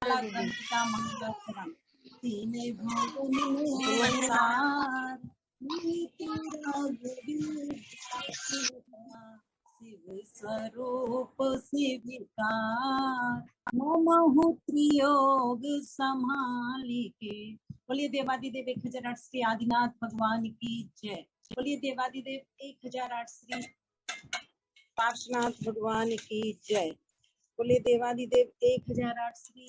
वाला ग्रंथ का मंगलाचरण। तीने भुवन में अवतार, शिव स्वरूप शिविकार, नमः त्रियोग संभालिके। बोलिए देवादिदेव 1008 श्री आदिनाथ भगवान की जय। बोलिए देवादिदेव 1008 श्री पार्श्वनाथ भगवान की जय। बोलिए देवादिदेव 1008 श्री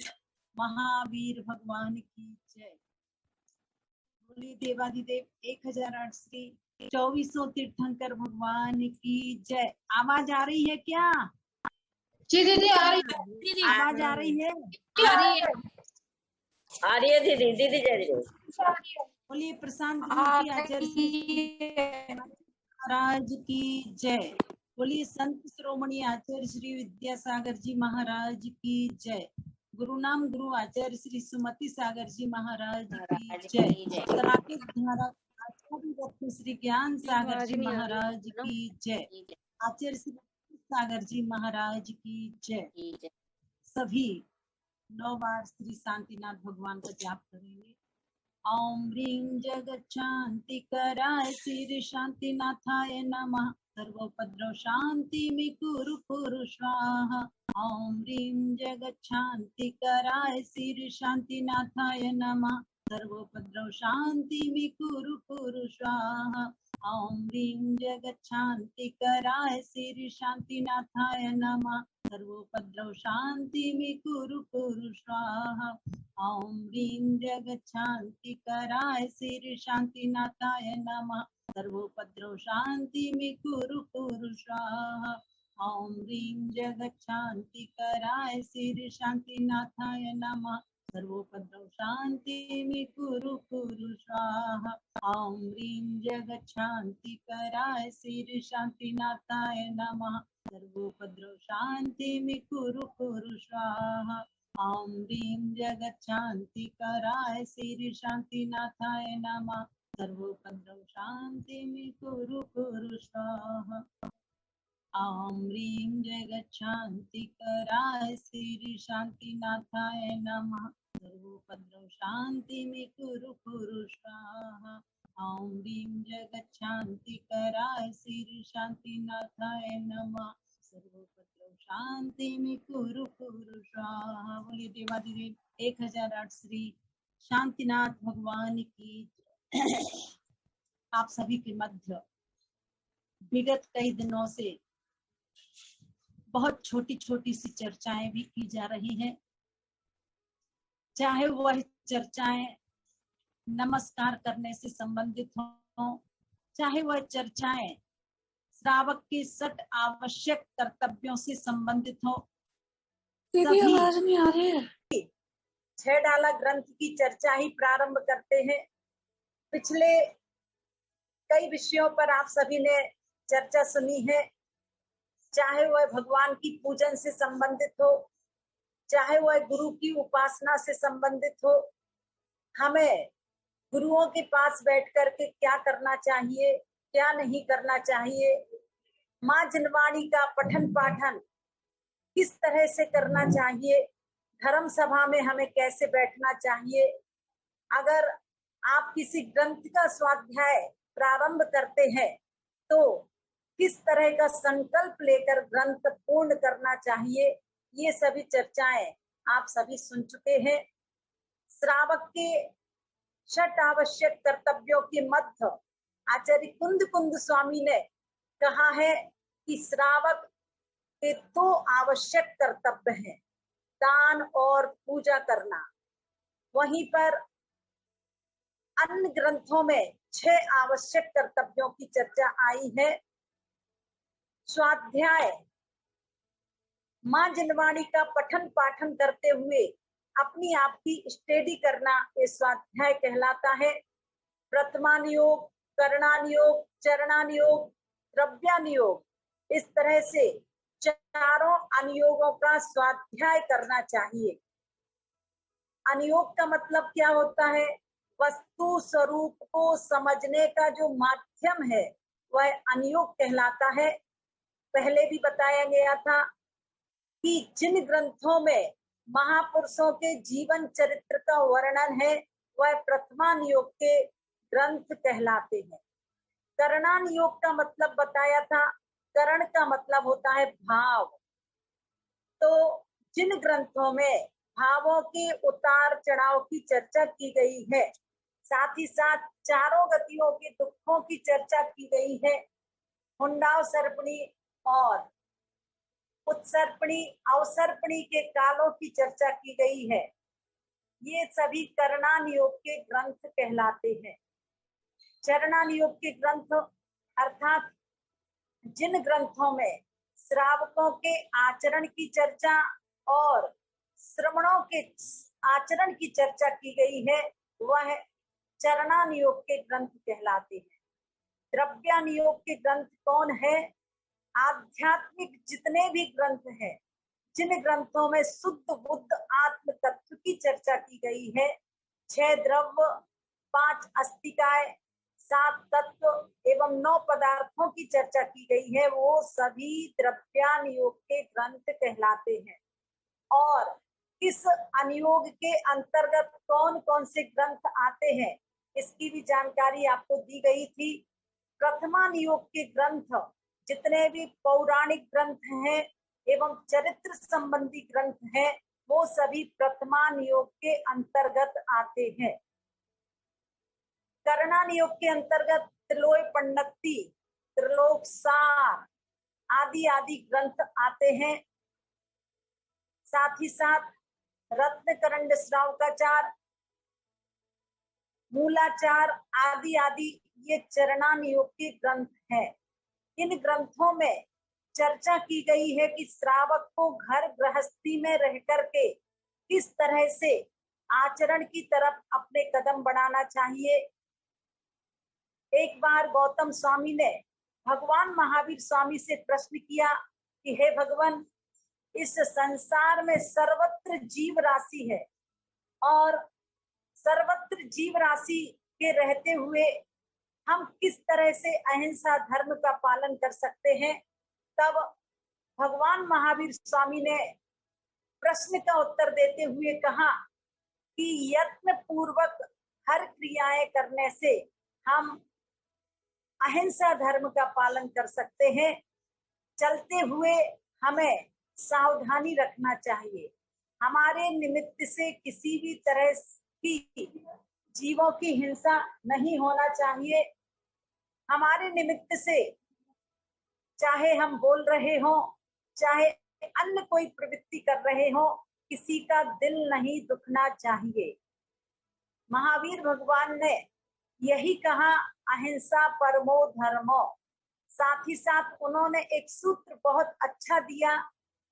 महावीर भगवान की जय। बोलिए देवादिदेव 1008 श्री 2400 तीर्थंकर भगवान की जय। आवाज आ रही है क्या? जी दीदी आ रही है। आवाज आ रही है? आ रही है दीदी। दीदी जय। बोलिए प्रशांत मूर्ति आचार्य महाराज की जय। बोलिए संत श्रोमणी आचार्य श्री विद्यासागर जी महाराज की जय। गुरु नाम गुरु आचार्य श्री सुमति सागर जी महाराज की जय। सनातन धारा आचार्य रत्न श्री ज्ञान सागर जी महाराज की जय। आचार्य श्री सागर जी महाराज की जय। सभी 9 बार श्री शांतिनाथ भगवान का जाप करेंगे। ओम ह्रीं जगत शांति कराय श्री शांतिनाथाय नमः। सर्वोपद्रव शांति में कुरु कुरु स्वाहा। ओम ह्रीं जगत शांति कराय श्री शांतिनाथाय नमः। सर्वोपद्रव शांति में कुरु कुरु स्वाहा। ओम ह्रीं जगत शांति कराय श्री शांतिनाथाय नमः। सर्वोपद्रव शांति में कुरु कुरु स्वाहा। ओम ह्रीं जगत शांति कराय श्री शांतिनाथाय नमः। सर्वोपद्रव शांति में कुरु कुरु स्वाहा। ओम ह्रीं जगत शांति कराय श्री शांतिनाथाय नमः। सर्वोपद्रव शांति में कुरु कुरु स्वाहा। ओम ह्रीं जगत शांति कराय श्री शांतिनाथाय नमः। सर्वोपद्रव शांति में कुरु कुरु स्वाहा। ओम ह्रीं जगत शांति कराय श्री शांतिनाथाय नमः। सर्वोपद्रव शांति में कुरु कुरु स्वाहा। ओम ह्रीं जगत शांति कराय श्री शांतिनाथाय नमः। सर्वोपद्रव शांति में कुरु कुरु स्वाहा। ओम ह्रीं जगत शांति कराय श्री शांतिनाथाय नमः। सर्वोपद्रव शांति में कुरु कुरु स्वाहा। बोलिए देवादिदेव 1008 श्री शांतिनाथ भगवान की जय। आप सभी के मध्य विगत कई दिनों से बहुत छोटी छोटी सी चर्चाएं भी की जा रही हैं। चाहे वह चर्चाएं नमस्कार करने से संबंधित हो, चाहे वह चर्चाएं श्रावक के 6 आवश्यक कर्तव्यों से संबंधित हो। दीदी आवाज नहीं आ रही है। 6 डाला ग्रंथ की चर्चा ही प्रारंभ करते हैं। पिछले कई विषयों पर आप सभी ने चर्चा सुनी है, चाहे वह भगवान की पूजन से संबंधित हो, चाहे वह गुरु की उपासना से संबंधित हो। हमें गुरुओं के पास बैठ करके क्या करना चाहिए, क्या नहीं करना चाहिए, माँ जिनवाणी का पठन पाठन किस तरह से करना चाहिए, धर्म सभा में हमें कैसे बैठना चाहिए, अगर आप किसी ग्रंथ का स्वाध्याय प्रारंभ करते हैं तो किस तरह का संकल्प लेकर ग्रंथ पूर्ण करना चाहिए, ये सभी चर्चाएं आप सभी सुन चुके हैं। श्रावक के 6 आवश्यक कर्तव्यों के मध्य आचार्य कुंद कुंद स्वामी ने कहा है कि श्रावक के 2 आवश्यक कर्तव्य हैं, दान और पूजा करना। वहीं पर अन्य ग्रंथों में 6 आवश्यक कर्तव्यों की चर्चा आई है। स्वाध्याय माँ जिनवाणी का पठन पाठन करते हुए अपनी आप की स्टडी करना ये स्वाध्याय कहलाता है। प्रथमानुयोग, करणानुयोग, चरणानुयोग, द्रव्यानुयोग, इस तरह से 4 अनुयोगों का स्वाध्याय करना चाहिए। अनुयोग का मतलब क्या होता है? वस्तु स्वरूप को समझने का जो माध्यम है वह अनुयोग कहलाता है। पहले भी बताया गया था कि जिन ग्रंथों में महापुरुषों के जीवन चरित्र का वर्णन है वह प्रथमान योग के ग्रंथ कहलाते हैं। करणान योग का मतलब बताया था। करण का मतलब होता है भाव। तो जिन ग्रंथों में भावों के उतार चढ़ाव की चर्चा की गई है, साथ ही साथ चारों गतियों के दुखों की चर्चा की गई है, हुंडाव सर्पणी और उत्सर्पणी अवसर्पणी के कालों की चर्चा की गई है, ये सभी करणान योग के ग्रंथ कहलाते हैं। चरणान योग के ग्रंथ अर्थात जिन ग्रंथों में श्रावकों के आचरण की चर्चा और श्रवणों के आचरण की चर्चा की गई है, वह चरणान योग के ग्रंथ कहलाते हैं। द्रव्यान योग के ग्रंथ कौन है? आध्यात्मिक जितने भी ग्रंथ हैं, जिन ग्रंथों में शुद्ध बुद्ध आत्म तत्व की चर्चा की गई है, 6 द्रव्य, 5 अस्तिकाय, 7 तत्व एवं 9 पदार्थों की चर्चा की गई है, वो सभी द्रव्यान योग के ग्रंथ कहलाते हैं। और इस अनुयोग के अंतर्गत कौन कौन से ग्रंथ आते हैं, इसकी भी जानकारी आपको दी गई थी। प्रथमान योग के ग्रंथ जितने भी पौराणिक ग्रंथ हैं एवं चरित्र संबंधी ग्रंथ हैं, वो सभी प्रथमान योग के अंतर्गत आते हैं। करणान योग के अंतर्गत त्रिलोय पंडिती, त्रिलोक सार आदि आदि ग्रंथ आते हैं। साथ ही साथ रत्नकरंड श्रावकाचार, मूलाचार आदि आदि ये चरणान योग के ग्रंथ हैं। इन ग्रंथों में चर्चा की गई है कि श्रावक को घर गृहस्थी में रह करके किस तरह से आचरण की तरफ अपने कदम बढ़ाना चाहिए। एक बार गौतम स्वामी ने भगवान महावीर स्वामी से प्रश्न किया कि हे भगवान, इस संसार में सर्वत्र जीव राशि है और सर्वत्र जीव राशि के रहते हुए हम किस तरह से अहिंसा धर्म का पालन कर सकते हैं। तब भगवान महावीर स्वामी ने प्रश्न का उत्तर देते हुए कहा कि यत्न पूर्वक हर क्रियाएं करने से हम अहिंसा धर्म का पालन कर सकते हैं। चलते हुए हमें सावधानी रखना चाहिए। हमारे निमित्त से किसी भी तरह की जीवों की हिंसा नहीं होना चाहिए। हमारे निमित्त से चाहे हम बोल रहे हो, चाहे अन्य कोई प्रवृत्ति कर रहे हो, किसी का दिल नहीं दुखना चाहिए। महावीर भगवान ने यही कहा, अहिंसा परमो धर्मो। साथ ही साथ उन्होंने एक सूत्र बहुत अच्छा दिया,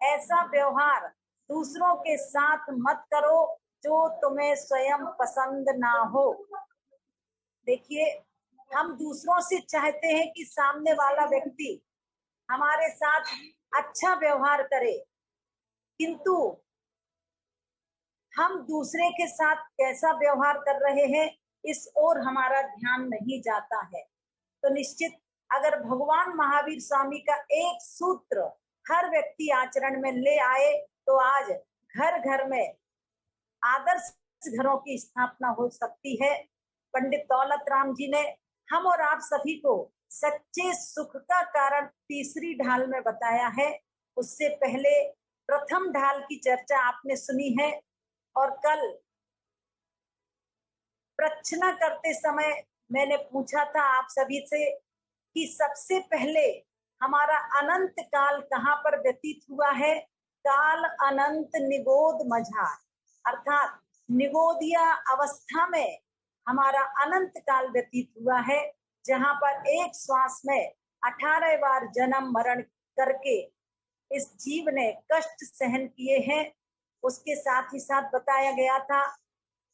ऐसा व्यवहार दूसरों के साथ मत करो जो तुम्हें स्वयं पसंद ना हो। देखिए, हम दूसरों से चाहते हैं कि सामने वाला व्यक्ति हमारे साथ अच्छा व्यवहार करे, किंतु हम दूसरे के साथ कैसा व्यवहार कर रहे हैं इस ओर हमारा ध्यान नहीं जाता है। तो निश्चित अगर भगवान महावीर स्वामी का एक सूत्र हर व्यक्ति आचरण में ले आए तो आज घर घर में आदर्श घरों की स्थापना हो सकती है। पंडित दौलत राम जी ने हम और आप सभी को सच्चे सुख का कारण तीसरी ढाल में बताया है। उससे पहले प्रथम ढाल की चर्चा आपने सुनी है और कल प्रश्न करते समय मैंने पूछा था आप सभी से कि सबसे पहले हमारा अनंत काल कहाँ पर व्यतीत हुआ है। काल अनंत निगोद मझार, अर्थात निगोदिया अवस्था में हमारा अनंत काल व्यतीत हुआ है, जहां पर एक श्वास में 18 बार जन्म मरण करके इस जीव ने कष्ट सहन किए हैं। उसके साथ ही साथ बताया गया था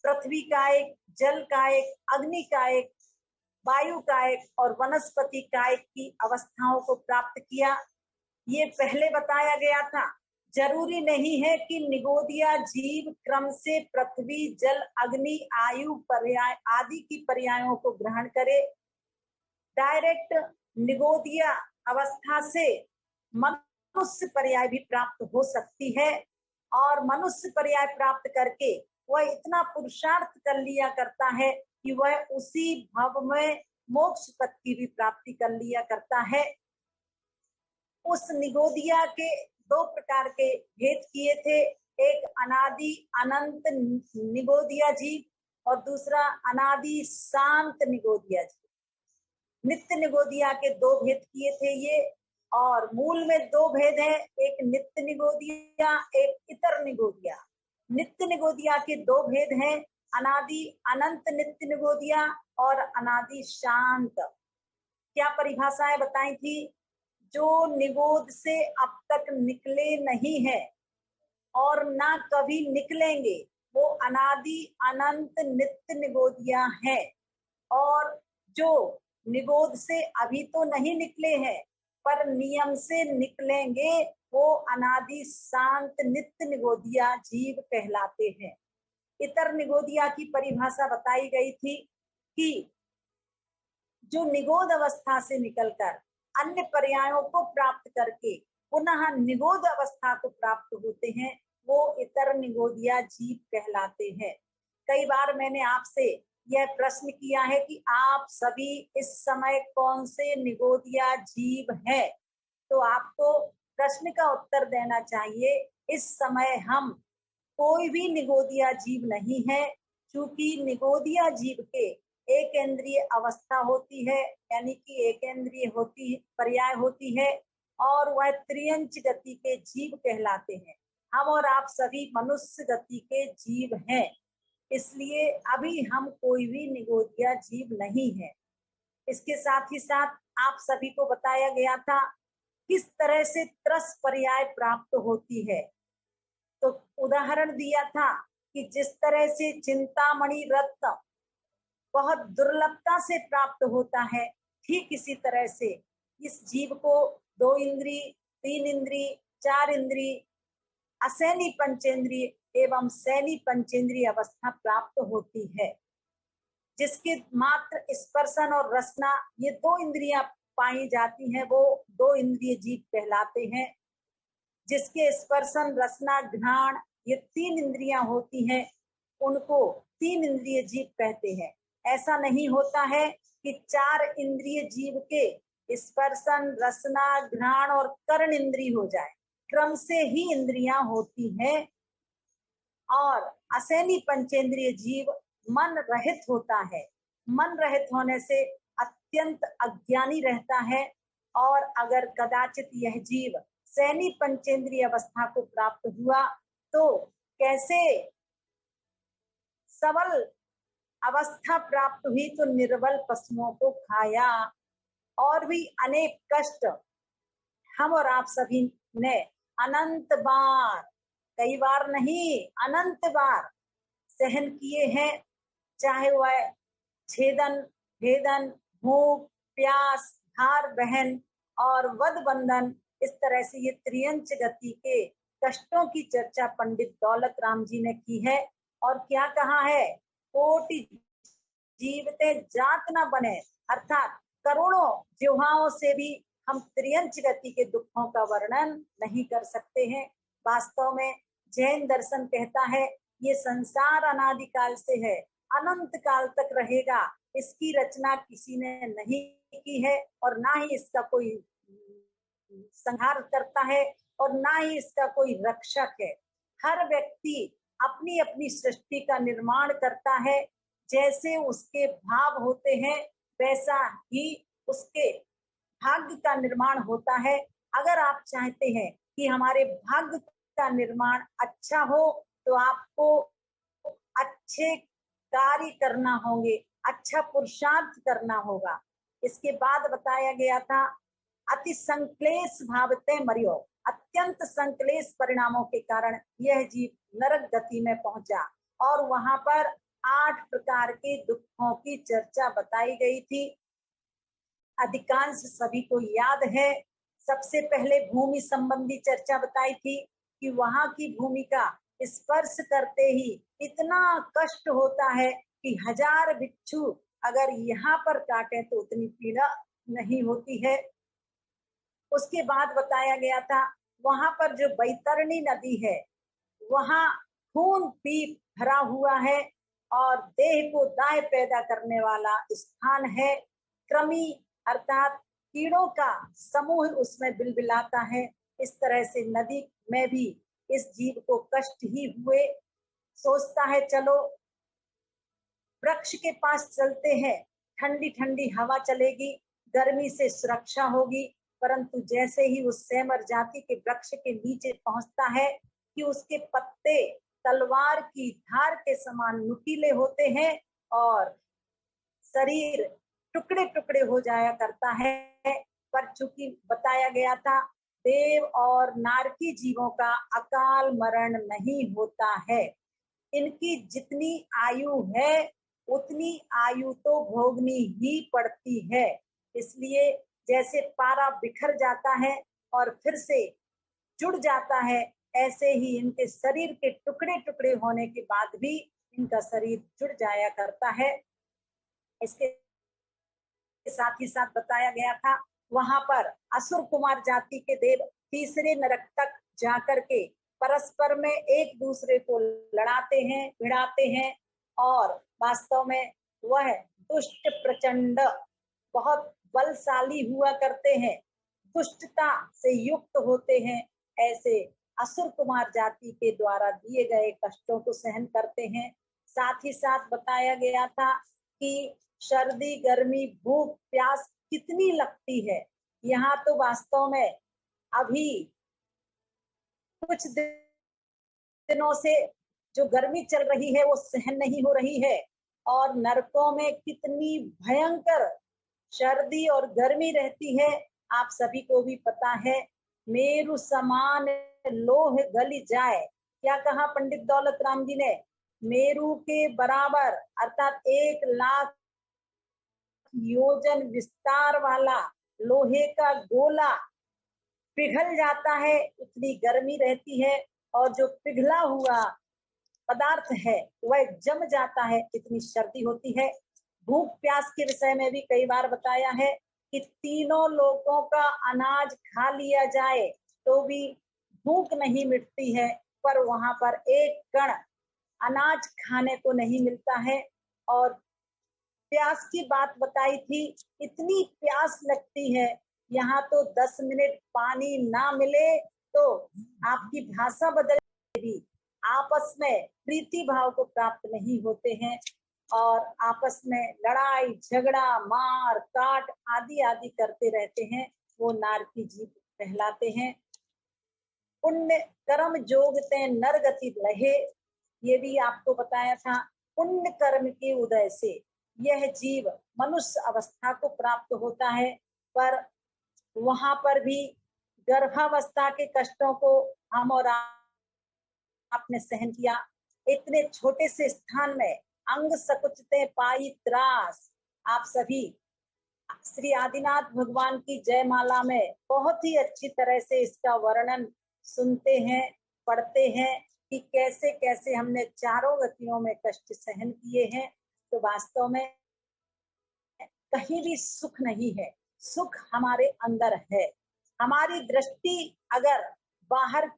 पृथ्वी का एक, जल का एक, अग्नि का एक, वायु का एक और वनस्पति का एक की अवस्थाओं को प्राप्त किया। ये पहले बताया गया था। जरूरी नहीं है कि निगोदिया जीव क्रम से पृथ्वी, जल, अग्नि, आयु पर्याय आदि की पर्यायों को ग्रहण करे। डायरेक्ट निगोदिया अवस्था से मनुष्य पर्याय भी प्राप्त हो सकती है और मनुष्य पर्याय प्राप्त करके वह इतना पुरुषार्थ कर लिया करता है कि वह उसी भव में मोक्ष पद की भी प्राप्ति कर लिया करता है। उस निगोदिया के दो प्रकार के भेद किए थे, एक अनादि अनंत निगोदिया जीव और दूसरा अनादि शांत निगोदिया जीव। नित्य निगोदिया के दो भेद किए थे ये, और मूल में दो भेद है, एक नित्य निगोदिया, एक इतर निगोदिया। नित्य निगोदिया के दो भेद हैं, अनादि अनंत नित्य निगोदिया और अनादि शांत। क्या परिभाषाएं बताई थी? जो निगोद से अब तक निकले नहीं है और ना कभी निकलेंगे, वो अनादि अनंत नित्य निगोदिया है। और जो निगोद से अभी तो नहीं निकले हैं पर नियम से निकलेंगे, वो अनादि शांत नित्य निगोदिया जीव कहलाते हैं। इतर निगोदिया की परिभाषा बताई गई थी कि जो निगोद अवस्था से निकलकर अन्य पर्यायों को प्राप्त करके पुनः निगोद अवस्था को प्राप्त होते हैं, वो इतर निगोदिया जीव कहलाते हैं। कई बार मैंने आपसे यह प्रश्न किया है कि आप सभी इस समय कौन से निगोदिया जीव हैं, तो आपको प्रश्न का उत्तर देना चाहिए, इस समय हम कोई भी निगोदिया जीव नहीं है, क्योंकि निगोदिया जीव के एक इंद्रिय अवस्था होती है, यानी कि एक इंद्रिय होती पर्याय होती है, और वह त्रियंच गति के जीव कहलाते हैं। हम और आप सभी मनुष्य गति के जीव हैं, इसलिए अभी हम कोई भी निगोदिया जीव नहीं है। इसके साथ ही साथ आप सभी को बताया गया था किस तरह से त्रस पर्याय प्राप्त होती है। तो उदाहरण दिया था कि जिस तरह से चिंतामणि रत्न बहुत दुर्लभता से प्राप्त होता है, ठीक इसी तरह से इस जीव को 2 इंद्री, 3 इंद्री, 4 इंद्री, असैनी पंचेंद्रिय एवं सैनी पंचेंद्रिय अवस्था प्राप्त होती है, जिसके मात्र स्पर्शन और रसना ये 2 इंद्रियां पाई जाती हैं, वो 2 इंद्रिय जीव कहलाते हैं। जिसके स्पर्शन रसना घ्राण ये 3 इंद्रियां होती हैं, उनको 3 इंद्रिय जीव कहते हैं। ऐसा नहीं होता है कि 4 इंद्रिय जीव के स्पर्शन रसना घ्राण और कर्ण इंद्रिय हो जाए, क्रम से ही इंद्रियां होती हैं। और असैनी पंचेंद्रिय जीव मन रहित होता है, मन रहित होने से अत्यंत अज्ञानी रहता है, और अगर कदाचित यह जीव सैनी पंचेंद्रिय अवस्था को प्राप्त हुआ तो कैसे सबल अवस्था प्राप्त हुई तो निर्बल पशुओं को खाया, और भी अनेक कष्ट हम और आप सभी ने अनंत बार, कई बार नहीं अनंत बार सहन किए हैं, चाहे वह छेदन, भेदन, भूख, प्यास, धार बहन और वध बंधन, इस तरह से ये त्रियंच गति के कष्टों की चर्चा पंडित दौलत राम जी ने की है। और क्या कहा है? कोटि जीवते जात न बने, अर्थात करोड़ों जिह्वाओं से भी हम त्रियंच गति के दुखों का वर्णन नहीं कर सकते हैं। वास्तव में जैन दर्शन कहता है ये संसार अनादिकाल से है, अनंत काल तक रहेगा, इसकी रचना किसी ने नहीं की है और ना ही इसका कोई संहार करता है और ना ही इसका कोई रक्षक है। हर व्यक्ति अपनी अपनी सृष्टि का निर्माण करता है, जैसे उसके भाव होते हैं वैसा ही उसके भाग्य का निर्माण होता है। अगर आप चाहते हैं कि हमारे भाग्य का निर्माण अच्छा हो तो आपको अच्छे कार्य करना होंगे, अच्छा पुरुषार्थ करना होगा। इसके बाद बताया गया था अति संक्लेश भावते मरियो, अत्यंत संक्लेश परिणामों के कारण यह जीव नरक गति में पहुंचा, और वहां पर 8 प्रकार के दुखों की चर्चा बताई गई थी। अधिकांश सभी को याद है। सबसे पहले भूमि संबंधी चर्चा बताई थी कि वहां की भूमि का स्पर्श करते ही इतना कष्ट होता है कि 1000 बिच्छू अगर यहाँ पर काटे तो उतनी पीड़ा नहीं होती है। उसके बाद बताया गया था वहां पर जो बैतरणी नदी है वहाँ खून पीप भरा हुआ है और देह को दाह पैदा करने वाला स्थान है। कृमि अर्थात कीड़ों का समूह उसमें बिलबिलाता है। इस तरह से नदी में भी इस जीव को कष्ट ही हुए। सोचता है चलो वृक्ष के पास चलते हैं, ठंडी ठंडी हवा चलेगी, गर्मी से सुरक्षा होगी। परंतु जैसे ही उस सेमर जाति के वृक्ष के नीचे पहुंचता है कि उसके पत्ते तलवार की धार के समान नुकीले होते हैं और शरीर टुकड़े टुकड़े हो जाया करता है। पर चूंकि बताया गया था देव और नारकी जीवों का अकाल मरण नहीं होता है, इनकी जितनी आयु है उतनी आयु तो भोगनी ही पड़ती है। इसलिए जैसे पारा बिखर जाता है और फिर से जुड़ जाता है, ऐसे ही इनके शरीर के टुकड़े टुकड़े होने के बाद भी इनका शरीर जुड़ जाया करता है। इसके साथ ही साथ बताया गया था वहां पर असुर कुमार जाति के देव तीसरे नरक तक जाकर के परस्पर में एक दूसरे को लड़ाते हैं, भिड़ाते हैं और वास्तव में वह दुष्ट प्रचंड बहुत बलशाली हुआ करते हैं, दुष्टता से युक्त होते हैं। ऐसे असुर कुमार जाति के द्वारा दिए गए कष्टों को सहन करते हैं। साथ ही साथ बताया गया था कि सर्दी गर्मी भूख प्यास कितनी लगती है। यहाँ तो वास्तव में अभी कुछ दिनों से जो गर्मी चल रही है वो सहन नहीं हो रही है और नरकों में कितनी भयंकर सर्दी और गर्मी रहती है आप सभी को भी पता है। मेरु समान लोह गली जाए, क्या कहा पंडित दौलत राम जी ने? मेरु के बराबर अर्थात 1 लाख योजन विस्तार वाला लोहे का गोला पिघल जाता है, इतनी गर्मी रहती है और जो पिघला हुआ पदार्थ है वह जम जाता है, इतनी सर्दी होती है। भूख प्यास के विषय में भी कई बार बताया है कि तीनों लोगों का अनाज खा लिया जाए तो भी भूख नहीं मिटती है, पर वहां पर एक कण अनाज खाने को नहीं मिलता है। और प्यास की बात बताई थी, इतनी प्यास लगती है, यहाँ तो 10 मिनट पानी ना मिले तो आपकी भाषा बदल, आपस में प्रीति भाव को प्राप्त नहीं होते हैं और आपस में लड़ाई झगड़ा मार काट आदि आदि करते रहते हैं, वो नारकी जीव कहलाते हैं। पुण्य कर्म जोगते नरगति लहे, ये भी आपको बताया था। पुण्य कर्म के उदय से यह जीव मनुष्य अवस्था को प्राप्त होता है, पर वहां पर भी गर्भावस्था के कष्टों को हम और आपने सहन किया। इतने छोटे से स्थान में अंग सकुचते पाई त्रास, आप सभी श्री आदिनाथ भगवान की जयमाला में बहुत ही अच्छी तरह से इसका वर्णन सुनते हैं, पढ़ते हैं कि कैसे कैसे हमने चारों गतियों में कष्ट सहन किए हैं। तो वास्तव में कहीं भी सुख नहीं है, सुख हमारे अंदर है। हमारी दृष्टि अगर बाहर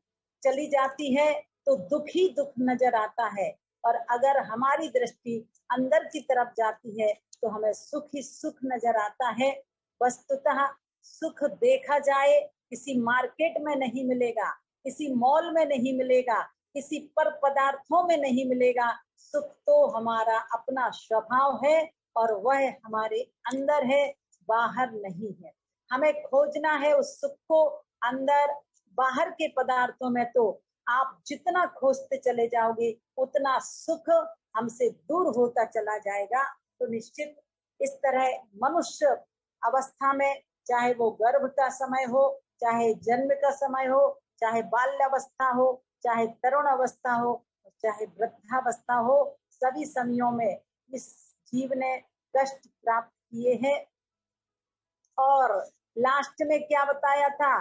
चली जाती है तो दुख ही दुख नजर आता है, और अगर हमारी दृष्टि अंदर की तरफ जाती है तो हमें सुख ही सुख नजर आता है। वस्तुतः सुख देखा जाए किसी मार्केट में नहीं मिलेगा, किसी मॉल में नहीं मिलेगा, किसी पर पदार्थों में नहीं मिलेगा। सुख तो हमारा अपना स्वभाव है और वह हमारे अंदर है, बाहर नहीं है। हमें खोजना है उस सुख को अंदर, बाहर के पदार्थों में तो आप जितना खोजते चले जाओगे उतना सुख हमसे दूर होता चला जाएगा। तो निश्चित इस तरह मनुष्य अवस्था में, चाहे वो गर्भ का समय हो, चाहे जन्म का समय हो, चाहे बाल्यावस्था हो, चाहे तरुण अवस्था हो, चाहे वृद्धावस्था हो, सभी समयों में इस जीव ने कष्ट प्राप्त किए हैं। और लास्ट में क्या बताया था?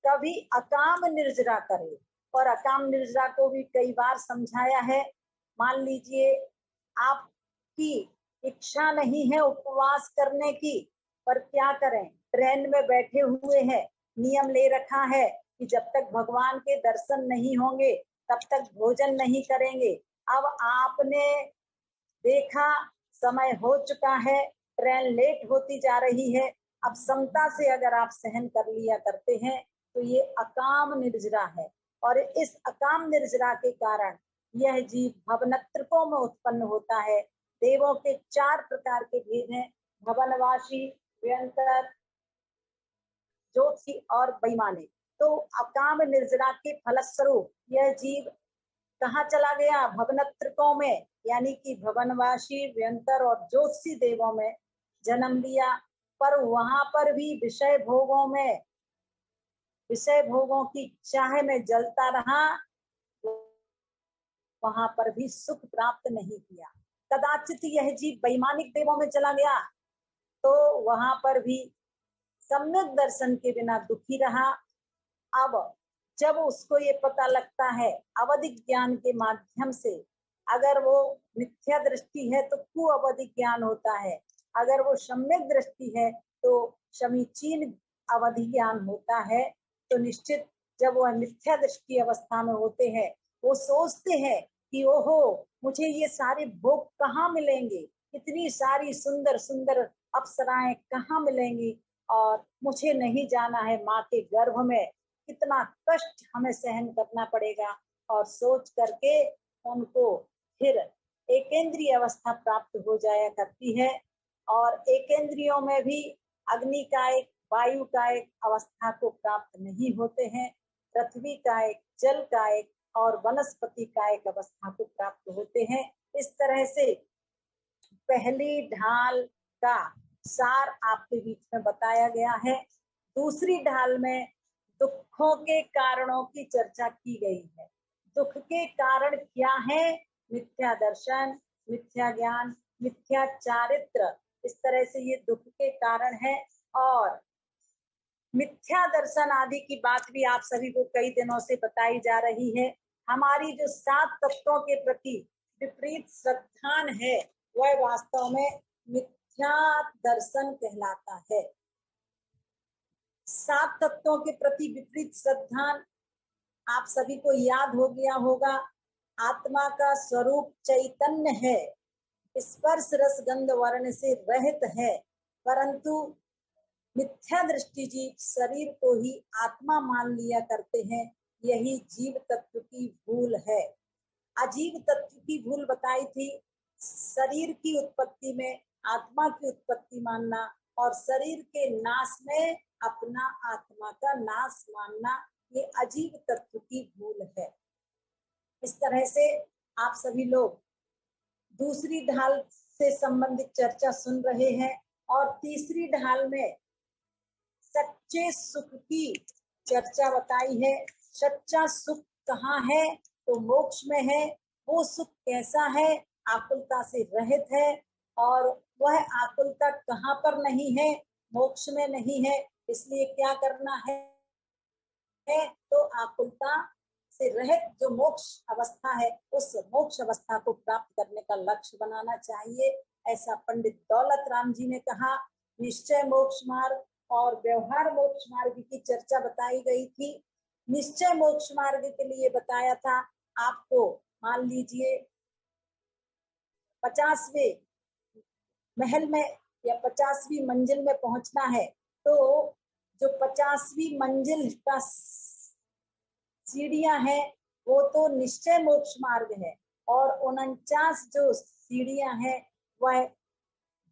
कभी अकाम निर्जरा करे, और अकाम निर्जरा को भी कई बार समझाया है। मान लीजिए आपकी इच्छा नहीं है उपवास करने की, पर क्या करें, ट्रेन में बैठे हुए हैं, नियम ले रखा है कि जब तक भगवान के दर्शन नहीं होंगे तब तक भोजन नहीं करेंगे। अब आपने देखा समय हो चुका है, ट्रेन लेट होती जा रही है। अब समता से अगर आप सहन कर लिया करते हैं तो ये अकाम निर्जरा है, और इस अकाम निर्जरा के कारण यह जीव भवनत्रकों में उत्पन्न होता है। देवों के 4 प्रकार के भेद हैं, भवनवासी, व्यंतर, ज्योति और बेईमाने। तो अकाम निर्जरा के फलस्वरूप यह जीव कहाँ चला गया? भवनत्रकों में, यानी कि भवनवासी, व्यंतर और ज्योतिषी देवों में जन्म लिया। पर वहां पर भी विषय भोगों की चाह में जलता रहा, वहां पर भी सुख प्राप्त नहीं किया। कदाचित यह जीव वैमानिक देवों में चला गया तो वहां पर भी सम्यक दर्शन के बिना दुखी रहा। अब जब उसको ये पता लगता है अवधिक ज्ञान के माध्यम से, अगर वो मिथ्या दृष्टि है तो कुअवधिक ज्ञान होता है, अगर वो सम्यक दृष्टि है तो समीचीन अवधि ज्ञान होता है। तो निश्चित जब वह मिथ्या दृष्टि अवस्था में होते हैं, वो सोचते हैं कि ओहो, मुझे ये सारे भोग कहाँ मिलेंगे, इतनी सारी सुंदर सुंदर अप्सराएं कहाँ मिलेंगी, और मुझे नहीं जाना है माँ के गर्भ में, कितना कष्ट हमें सहन करना पड़ेगा। और सोच करके उनको फिर एकेंद्रीय अवस्था प्राप्त हो जाया करती है। और एकेंद्रियों में भी अग्नि का एक, वायु का एक अवस्था को प्राप्त नहीं होते हैं, पृथ्वी का एक, जल का एक और वनस्पति का एक अवस्था को प्राप्त होते हैं। इस तरह से पहली ढाल का सार आपके बीच में बताया गया है। दूसरी ढाल में दुखों के कारणों की चर्चा की गई है। दुख के कारण क्या है? मिथ्या दर्शन, मिथ्या ज्ञान, मिथ्या चारित्र, इस तरह से ये दुख के कारण है। और मिथ्या दर्शन आदि की बात भी आप सभी को कई दिनों से बताई जा रही है। हमारी जो 7 तत्वों के प्रति विपरीत श्रद्धान है, वह वास्तव में मिथ्या दर्शन कहलाता है। 7 तत्वों के प्रति विपरीत श्रद्धान आप सभी को याद हो गया होगा। आत्मा का स्वरूप चैतन्य है, स्पर्श रस गंध वर्ण से रहित है, परंतु मिथ्या दृष्टि जीव शरीर को ही आत्मा मान लिया करते हैं। यही जीव तत्व की भूल है। अजीव तत्व की भूल बताई थी, शरीर की उत्पत्ति में आत्मा की उत्पत्ति मानना, और शरीर के नाश में अपना आत्मा का नाश मानना, ये अजीव तत्व की भूल है। इस तरह से आप सभी लोग दूसरी ढाल से संबंधित चर्चा सुन रहे हैं। और तीसरी ढाल में सच्चे सुख की चर्चा बताई है। सच्चा सुख कहाँ है? तो मोक्ष में है। वो सुख कैसा है? आकुलता से रहित है। और वह आकुलता कहाँ पर नहीं है? मोक्ष में नहीं है। इसलिए क्या करना है? तो आकुलता से रहित जो मोक्ष अवस्था है, उस मोक्ष अवस्था को प्राप्त करने का लक्ष्य बनाना चाहिए। ऐसा पंडित दौलत राम जी ने कहा। निश्चय मोक्ष मार्ग और व्यवहार मोक्ष मार्ग की चर्चा बताई गई थी। निश्चय मोक्ष मार्ग के लिए बताया था आपको, मान लीजिए 50वें महल में या 50वीं मंजिल में पहुंचना है, तो जो 50वीं मंजिल का सीढ़ियां हैं वो तो निश्चय मोक्ष मार्ग है, और 49 जो सीढ़ियां हैं वह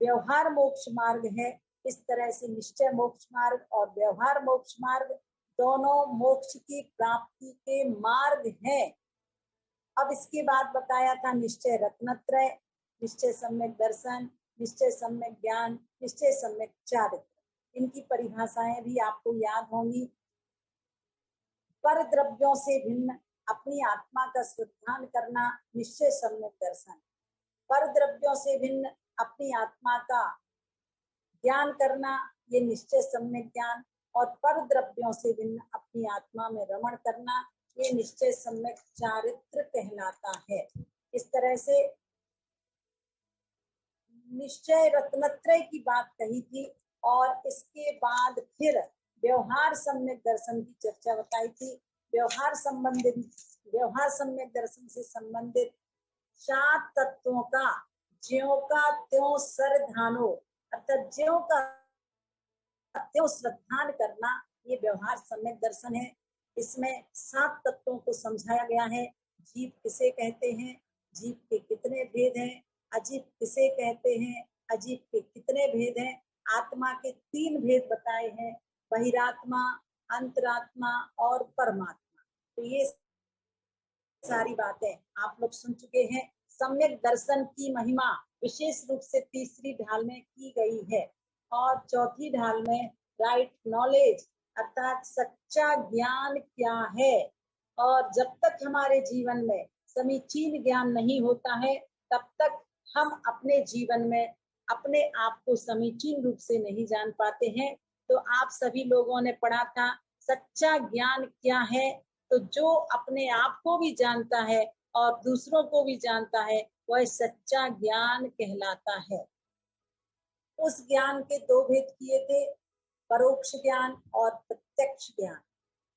व्यवहार मोक्ष मार्ग है। इस तरह से निश्चय मोक्ष मार्ग और व्यवहार मोक्ष मार्ग दोनों मोक्ष की प्राप्ति के मार्ग हैं। अब इसके बाद बताया था निश्चय रत्नत्रय, निश्चय सम्यक दर्शन, निश्चय सम्यक ज्ञान, निश्चय सम्यक चारित्र। इनकी परिभाषाएं भी आपको याद होंगी। पर द्रव्यों से भिन्न अपनी आत्मा का श्रद्धान करना, निश्चय सम्यक दर्शन। पर द्रव्यों से भिन्न अपनी आत्मा का ज्ञान करना, ये निश्चय सम्यक ज्ञान। और पर द्रव्यों से भिन्न अपनी आत्मा में रमण करना, ये निश्चय सम्यक चारित्र कहलाता है। इस तरह से निश्चय रत्नत्रय की बात कही थी। और इसके बाद फिर व्यवहार सम्यक दर्शन की चर्चा बताई थी। व्यवहार संबंधित व्यवहार सम्यक दर्शन से संबंधित 7 तत्वों का ज्यों का त्यों श्रद्धानो, अर्थात ज्यों का त्यों श्रद्धान करना, ये व्यवहार सम्यक दर्शन है। इसमें 7 तत्वों को समझाया गया है। जीव किसे कहते हैं, जीव के कितने भेद हैं, अजीव किसे कहते हैं, अजीव के कितने भेद हैं, आत्मा के 3 भेद बताए हैं, बहिरात्मा, अंतरात्मा और परमात्मा। तो ये सारी बातें आप लोग सुन चुके हैं। सम्यक दर्शन की महिमा विशेष रूप से तीसरी ढाल में की गई है और चौथी ढाल में राइट नॉलेज अर्थात सच्चा ज्ञान क्या है। और जब तक हमारे जीवन में समीचीन ज्ञान नहीं होता है तब तक हम अपने जीवन में अपने आप को समीचीन रूप से नहीं जान पाते हैं। तो आप सभी लोगों ने पढ़ा था सच्चा ज्ञान क्या है। तो जो अपने आप को भी जानता है और दूसरों को भी जानता है वह सच्चा ज्ञान कहलाता है। उस ज्ञान के 2 भेद किए थे, परोक्ष ज्ञान और प्रत्यक्ष ज्ञान।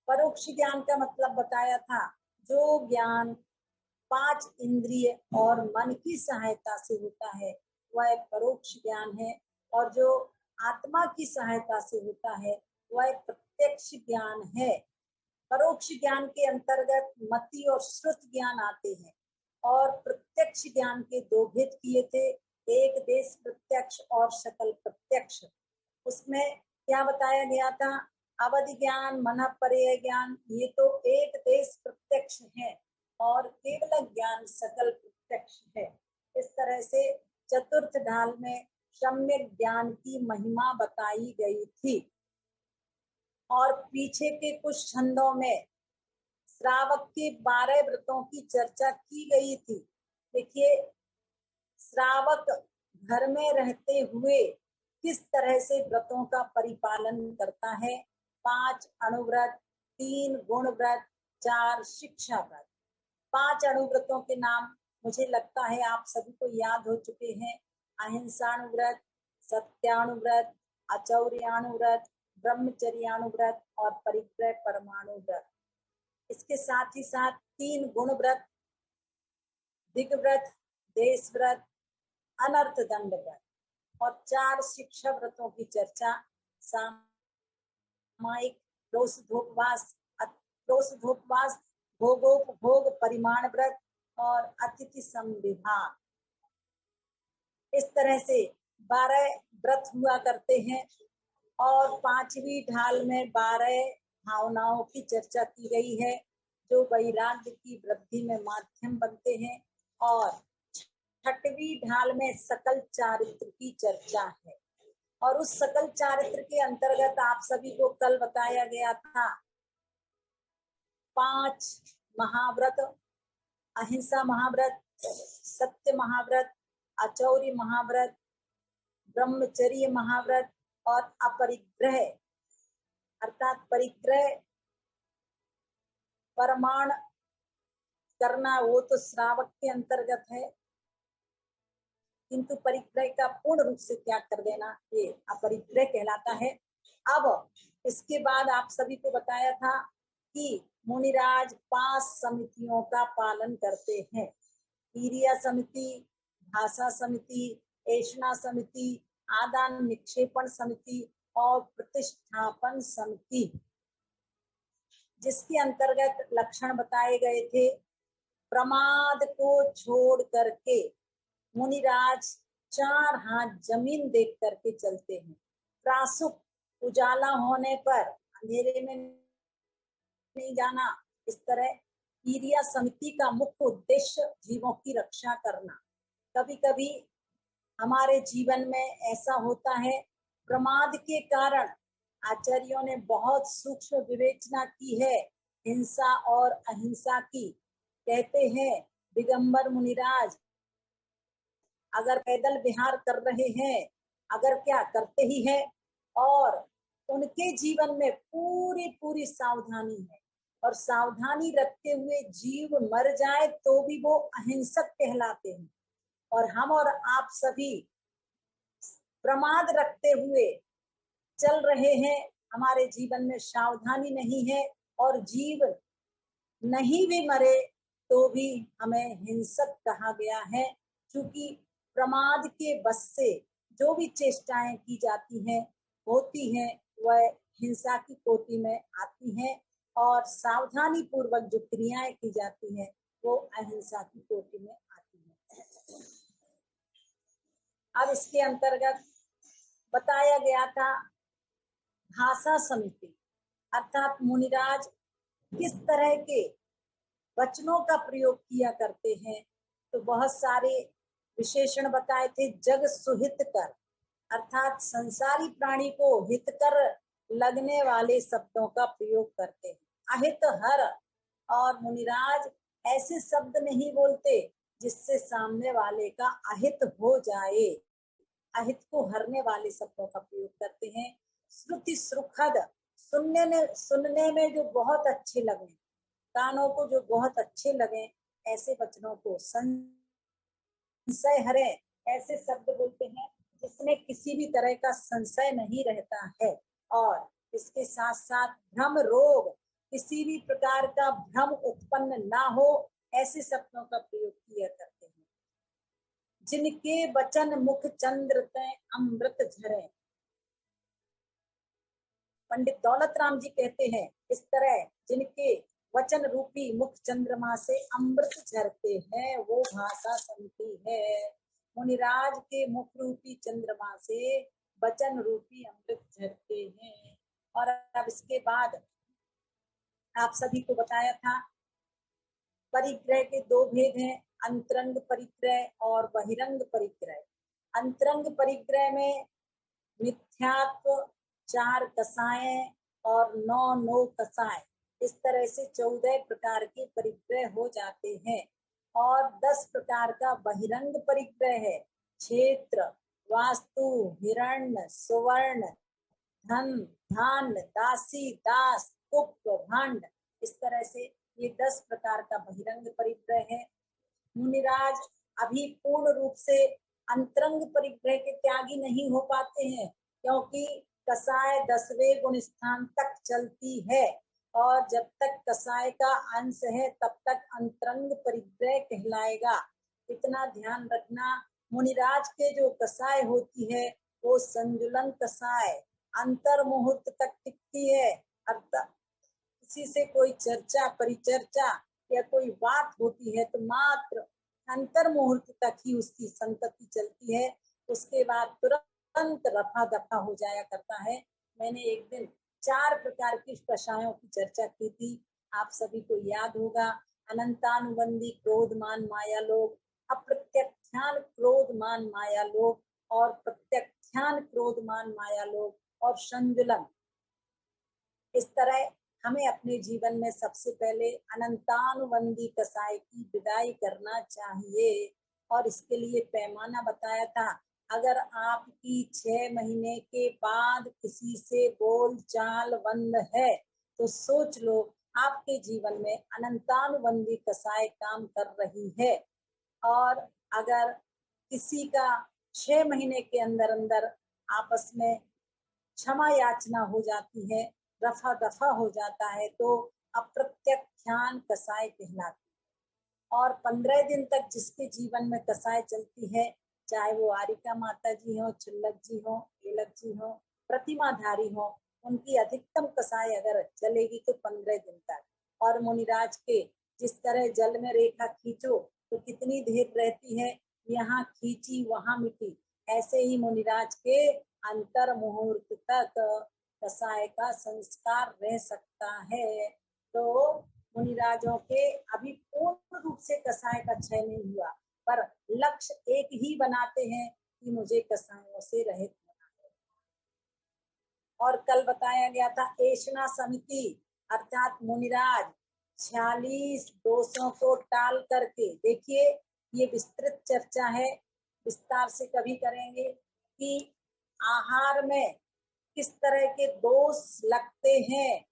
परोक्ष ज्ञान का मतलब बताया था जो ज्ञान 5 इंद्रिय और मन की सहायता से होता है वह परोक्ष ज्ञान है, और जो आत्मा की सहायता से होता है वह प्रत्यक्ष ज्ञान है। परोक्ष ज्ञान के अंतर्गत मति और श्रुत ज्ञान आते हैं और प्रत्यक्ष ज्ञान के 2 भेद किए थे, एक देश प्रत्यक्ष और सकल प्रत्यक्ष। उसमें क्या बताया गया था, अवधि ज्ञान, मन पर्यय ज्ञान, ये तो एक देश प्रत्यक्ष है और केवल ज्ञान सकल प्रत्यक्ष है। इस तरह से चतुर्थ ढाल में सम्यक ज्ञान की महिमा बताई गई थी। और पीछे के कुछ छंदों में श्रावक के 12 व्रतों की चर्चा की गई थी। देखिए, श्रावक घर में रहते हुए किस तरह से व्रतों का परिपालन करता है। 5 अणुव्रत, 3 गुण व्रत, 4 शिक्षा व्रत। 5 अणुव्रतों के नाम मुझे लगता है आप सभी को याद हो चुके हैं। अहिंसाणुव्रत, सत्याणुव्रत, अचौर्याणुव्रत, ब्रह्मचर्याणुव्रत और परिग्रह परमाणु व्रत। इसके साथ ही साथ 3 गुण व्रत, दिग्व्रत, देश व्रत, अनर्थ दंड व्रत और 4 शिक्षा व्रतों की चर्चा सामायिक, दोषधोपवास, भोगोपभोग परिमाण व्रत और अतिथि समविभाग। इस तरह से 12 व्रत हुआ करते हैं और 5वीं ढाल में 12 भावनाओं की चर्चा की गई है जो वैराग्य की वृद्धि में माध्यम बनते हैं। और 6वीं ढाल में सकल चारित्र की चर्चा है। और उस सकल चारित्र के अंतर्गत आप सभी को कल बताया गया था 5 महाव्रत, अहिंसा महाव्रत, सत्य महाव्रत, अचौर्य महाव्रत, ब्रह्मचर्य महाव्रत और अपरिग्रह अर्थात परिग्रह परमाण करना वो तो श्रावक के अंतर्गत है, किंतु परिग्रह का पूर्ण रूप से त्याग कर देना ये अपरिग्रह कहलाता है। अब इसके बाद आप सभी को बताया था कि मुनिराज 5 समितियों का पालन करते हैं। क्रिया समिति, भाषा समिति, ऐषणा समिति, आदान निक्षेपण समिति और प्रतिष्ठापन समिति, जिसके अंतर्गत लक्षण बताए गए थे। प्रमाद को छोड़ करके मुनिराज 4 हाथ जमीन देख करके चलते हैं। प्रासुप, उजाला होने पर अंधेरे में नहीं जाना। इस तरह क्रिया समिति का मुख्य उद्देश्य जीवों की रक्षा करना। कभी कभी हमारे जीवन में ऐसा होता है, प्रमाद के कारण आचार्यों ने बहुत सूक्ष्म विवेचना की है हिंसा और अहिंसा की। कहते हैं दिगंबर मुनिराज अगर पैदल विहार कर रहे हैं, अगर क्या करते ही है, और उनके जीवन में पूरी सावधानी है और सावधानी रखते हुए जीव मर जाए तो भी वो अहिंसक कहलाते हैं। और हम और आप सभी प्रमाद रखते हुए चल रहे हैं, हमारे जीवन में सावधानी नहीं है और जीव नहीं भी मरे तो भी हमें हिंसक कहा गया है, क्योंकि प्रमाद के बस से जो भी चेष्टाएं की जाती हैं होती हैं वह हिंसा की कोटि में आती हैं, और सावधानी पूर्वक जो क्रियाएं की जाती हैं वो अहिंसा की कोटि में आती हैं। अब इसके अंतर्गत बताया गया था भाषा समिति, अर्थात मुनिराज किस तरह के वचनों का प्रयोग किया करते हैं। तो बहुत सारे विशेषण बताए थे। जग सुहित कर, अर्थात संसारी प्राणी को हितकर लगने वाले शब्दों का प्रयोग करते हैं। अहित हर, और मुनिराज ऐसे शब्द नहीं बोलते जिससे सामने वाले का अहित हो जाए, अहित को हरने वाले शब्दों का प्रयोग करते हैं। श्रुति सुखद, सुनने में जो बहुत अच्छे लगे, कानों को जो बहुत अच्छे लगे, ऐसे वचनों को संशय हरे, ऐसे शब्द बोलते हैं जिसमें किसी भी तरह का संशय नहीं रहता है। और इसके साथ साथ भ्रम रोग, किसी भी प्रकार का भ्रम उत्पन्न ना हो, ऐसे शब्दों का प्रयोग किया करते हैं। जिनके वचन मुख चंद्र तय अमृत झरे, पंडित दौलत राम जी कहते हैं इस तरह जिनके वचन रूपी मुख चंद्रमा से अमृत झरते हैं वो भाषा समिति है। मुनिराज के मुख रूपी चंद्रमा से वचन रूपी अमृत झरते हैं। और अब इसके बाद आप सभी को बताया था परिग्रह के दो भेद हैं, अंतरंग परिग्रह और बहिरंग परिग्रह। अंतरंग परिग्रह में मिथ्यात्व, 4 कसाएं और 9 कसाएं, इस तरह से 14 प्रकार के परिग्रह हो जाते हैं। और 10 प्रकार का बहिरंग परिग्रह है। क्षेत्र, वास्तु, हिरण्य, सुवर्ण, धन, धान, दासी, दास, कुप, भांड, इस तरह से ये 10 प्रकार का बहिरंग परिग्रह है। मुनिराज अभी पूर्ण रूप से अंतरंग परिग्रह के त्यागी नहीं हो पाते हैं, क्योंकि कसाय 10वें गुण स्थान तक चलती है, और जब तक कसाय का अंश है तब तक अंतरंग परिग्रह कहलाएगा। इतना ध्यान रखना, मुनिराज के जो कसाय होती है वो संजुलन कसाय अंतर मुहूर्त तक टिकती है। अर्थात किसी से कोई चर्चा परिचर्चा या कोई बात होती है तो मात्र अंतर मुहूर्त तक ही उसकी संतति चलती है, उसके बाद तुरंत रफा दफा हो जाया करता है। मैंने एक दिन 4 प्रकार की कषायों की चर्चा की थी, आप सभी को याद होगा। अनंतानुबंधी क्रोधमान माया लोग, अप्रत्यक्षान क्रोधमान माया लोग, और प्रत्यक्षान क्रोधमान माया लोग, और संजुलन। इस तरह हमें अपने जीवन में सबसे पहले अनंतानुबंधी कसाय की विदाई करना चाहिए, और इसके लिए पैमाना बताया था। अगर आपकी 6 महीने के बाद किसी से बोल चाल बंद है तो सोच लो आपके जीवन में अनंतानुबंधी कसाय काम कर रही है। और अगर किसी का 6 महीने के अंदर अंदर आपस में क्षमा याचना हो जाती है, रफा दफा हो जाता है, तो अप्रत्यक्षान कसाय कहलाती है। और 15 दिन तक जिसके जीवन में कसाय चलती है, चाहे वो आरिका माता जी हो, चुल्लक जी हो, केलक जी हो, प्रतिमाधारी हो, उनकी अधिकतम कसाय अगर चलेगी तो 15 दिन तक। और मुनिराज के जिस तरह जल में रेखा खींचो तो कितनी देर रहती है, यहाँ खींची वहां मिटी, ऐसे ही मुनिराज के अंतर मुहूर्त तक कसाय का संस्कार रह सकता है। तो मुनिराजों के अभी पूर्ण रूप से कसाय का क्षय नहीं हुआ, पर लक्ष्य एक ही बनाते हैं कि मुझे कसायों से रहित होना है। और कल बताया गया था ऐशना समिति, अर्थात मुनिराज 46 दोषों को टाल करके, देखिए ये विस्तृत चर्चा है, विस्तार से कभी करेंगे कि आहार में किस तरह के दोष लगते हैं।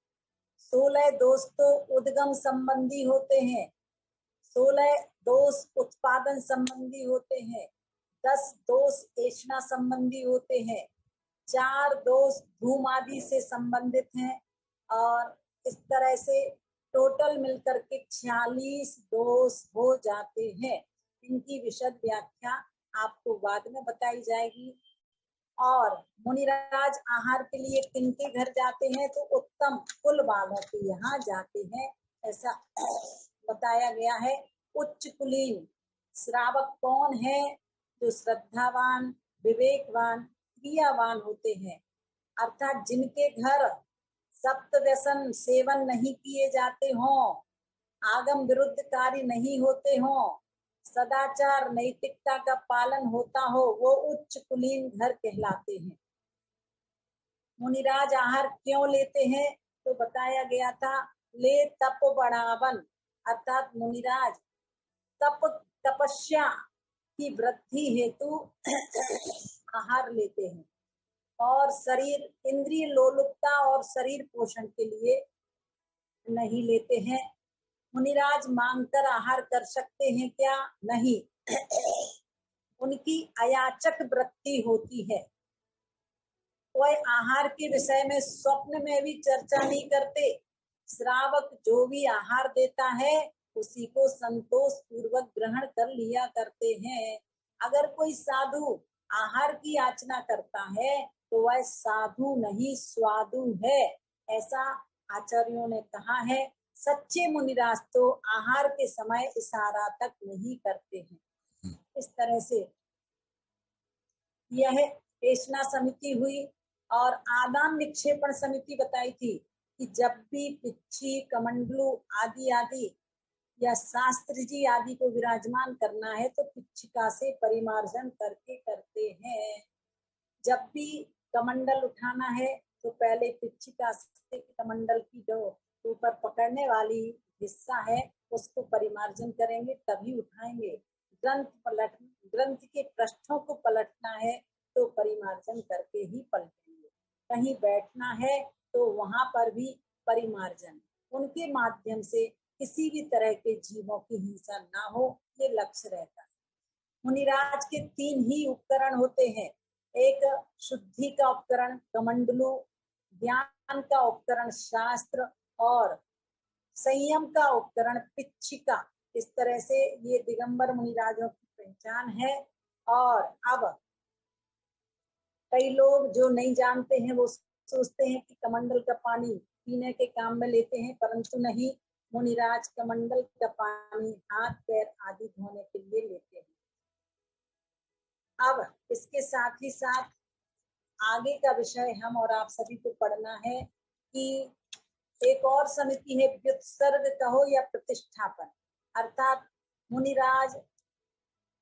16 दोष तो उद्गम संबंधी होते हैं, 16 दोष उत्पादन संबंधी होते हैं, 10 दोष ऐशना संबंधी होते हैं, 4 दोष धूम आदि से संबंधित हैं, और इस तरह से टोटल मिलकर के 46 दोष हो जाते हैं। इनकी विशद व्याख्या आपको बाद में बताई जाएगी। और मुनिराज आहार के लिए किनके घर जाते हैं, तो उत्तम कुल वालों के यहाँ जाते हैं, ऐसा बताया गया है। उच्च कुलीन श्रावक कौन है, जो श्रद्धावान, विवेकवान, क्रियावान होते हैं, अर्थात जिनके घर सप्त व्यसन सेवन नहीं किए जाते हों, आगम विरुद्ध कार्य नहीं होते हों, सदाचार नैतिकता का पालन होता हो, वो उच्च कुलीन घर कहलाते हैं। मुनिराज आहार क्यों लेते हैं, तो बताया गया था, ले तप बढ़ावन, अर्थात मुनिराज तपस्या की वृद्धि हेतु आहार लेते हैं, और शरीर इंद्रिय लोलुपता और शरीर पोषण के लिए नहीं लेते हैं। मुनिराज मांगकर आहार कर सकते हैं क्या, नहीं। उनकी अयाचक वृत्ति होती है, वह आहार के विषय में स्वप्न में भी चर्चा नहीं करते। श्रावक जो भी आहार देता है उसी को संतोष पूर्वक ग्रहण कर लिया करते हैं। अगर कोई साधु आहार की याचना करता है तो वह साधु नहीं स्वादु है, ऐसा आचार्यों ने कहा है। सच्चे मुनिराज तो आहार के समय इशारा तक नहीं करते हैं। इस तरह से यह पेशना समिति हुई। और आदान निक्षेपण समिति बताई थी कि जब भी पिच्छी, कमंडलू आदि आदि या शास्त्री जी आदि को विराजमान करना है तो पिच्छिका से परिमार्जन करके करते हैं। जब भी कमंडल उठाना है तो पहले पिच्छिका से कमंडल की जो ऊपर पकड़ने वाली हिस्सा है उसको परिमार्जन करेंगे तभी उठाएंगे। ग्रंथ के पृष्ठों को पलटना है तो परिमार्जन करके ही पलटेंगे। कहीं बैठना है तो वहां पर भी परिमार्जन, उनके माध्यम से किसी भी तरह के जीवों की हिंसा ना हो, ये लक्ष्य रहता है। मुनिराज के 3 ही उपकरण होते हैं, एक शुद्धि का उपकरण कमंडलू, ज्ञान का उपकरण शास्त्र, और संयम का उपकरण पिच्छिका। इस तरह से ये दिगंबर मुनिराजों की पहचान है। और अब कई लोग जो नहीं जानते हैं वो सोचते हैं कि कमंडल का पानी पीने के काम में लेते हैं, परंतु नहीं, मुनिराज कमंडल का पानी हाथ पैर आदि धोने के लिए लेते हैं। अब इसके साथ ही साथ आगे का विषय हम और आप सभी को पढ़ना है कि एक और समिति है, व्युत्सर्ग कहो या प्रतिष्ठापन, अर्थात मुनिराज,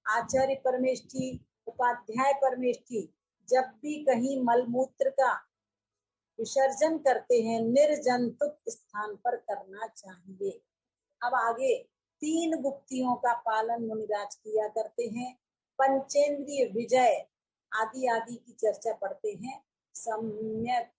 आचार्य परमेष्ठी, उपाध्याय परमेष्ठी जब भी कहीं मलमूत्र का विसर्जन करते हैं निर्जंतुक स्थान पर करना चाहिए। अब आगे 3 गुप्तियों का पालन मुनिराज किया करते हैं, पंचेंद्रिय विजय आदि आदि की चर्चा पढ़ते हैं। सम्यक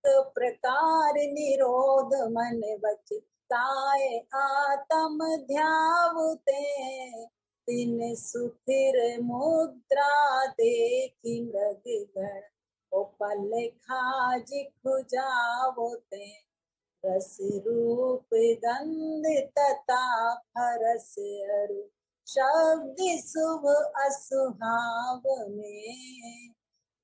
प्रकार निरोध मन वच काय आत्म ध्यावते, तीन सुथिर मुद्रा देखी मृग गण उपल खाज खुजावते, रस रूप गंध तथा फरस अरु शब्द शुभ असुहाव में,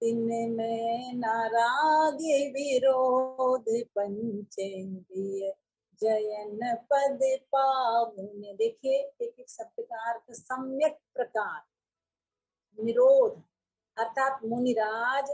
तिनमें नाराग विरोध पंचेंद्रिय जयन पद पावन। देखिए एक एक शब्द का अर्थ। सम्यक प्रकार निरोध, अर्थात मुनिराज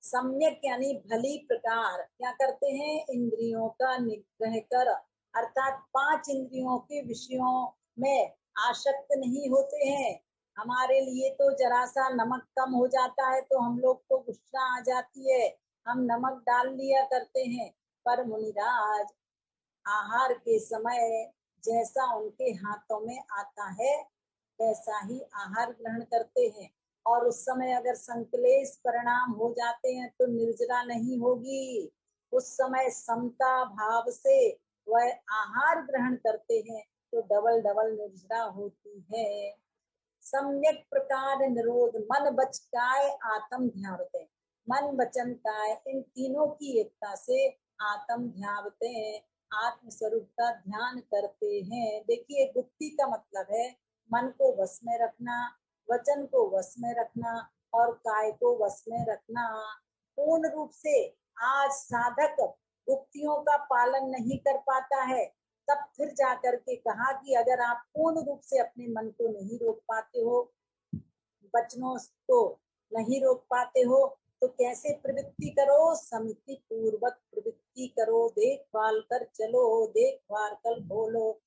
सम्यक यानी भली प्रकार क्या करते हैं, इंद्रियों का निग्रह कर, अर्थात 5 इंद्रियों के विषयों में आसक्त नहीं होते हैं। हमारे लिए तो जरा सा नमक कम हो जाता है तो हम लोग को गुस्सा आ जाती है, हम नमक डाल लिया करते हैं, पर मुनिराज आहार के समय जैसा उनके हाथों में आता है वैसा ही आहार ग्रहण करते हैं। और उस समय अगर संकलेश परिणाम हो जाते हैं तो निर्जरा नहीं होगी, उस समय समता भाव से वह आहार ग्रहण करते हैं तो डबल डबल निर्जरा होती है। सम्यक प्रकार निरोध मन वच काय आत्म ध्यावते, मन वचन काय इन तीनों की एकता से आत्म ध्यावते, आत्म स्वरूप का ध्यान करते हैं। देखिए, गुप्ती का मतलब है मन को वश में रखना, वचन को वश में रखना और काय को वश में रखना। पूर्ण रूप से आज साधक गुप्तियों का पालन नहीं कर पाता है, तब फिर जाकर के कहा कि अगर आप पूर्ण रूप से अपने मन को नहीं रोक पाते हो, वचनों को नहीं रोक पाते हो, तो कैसे प्रवृत्ति करो? समिति पूर्वक प्रवृत्ति करो, देखभाल कर चलो, देखभाल कर बोलो,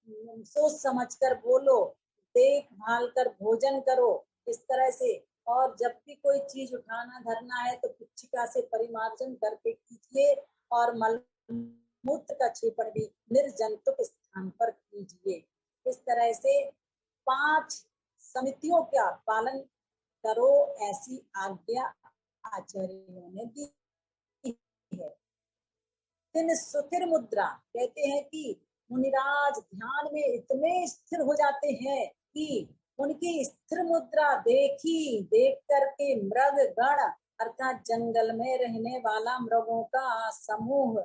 सोच समझ कर बोलो, देखभाल कर भोजन करो, इस तरह से। और जब भी कोई चीज उठाना धरना है तो पिच्छिका से परिमार्जन करके कीजिए और मल मूत्र का छेपण भी निर्जंतुक स्थान पर कीजिए। इस तरह से 5 समितियों का पालन करो, ऐसी आज्ञा आचार्यों ने दी है। तीन सुथिर मुद्रा कहते हैं कि मुनिराज ध्यान में इतने स्थिर हो जाते हैं कि उनकी स्थिर मुद्रा देख करके मृग गण अर्थात जंगल में रहने वाला मृगों का समूह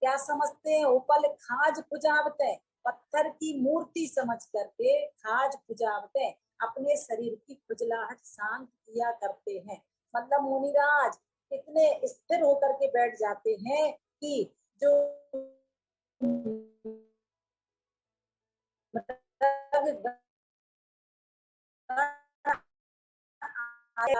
क्या समझते हैं? उपल खाज पुजावते, पत्थर की मूर्ति समझ करके खाज पुजावते अपने शरीर की खुजलाहट शांत किया करते हैं। मतलब मुनिराज इतने स्थिर होकर के बैठ जाते हैं कि जो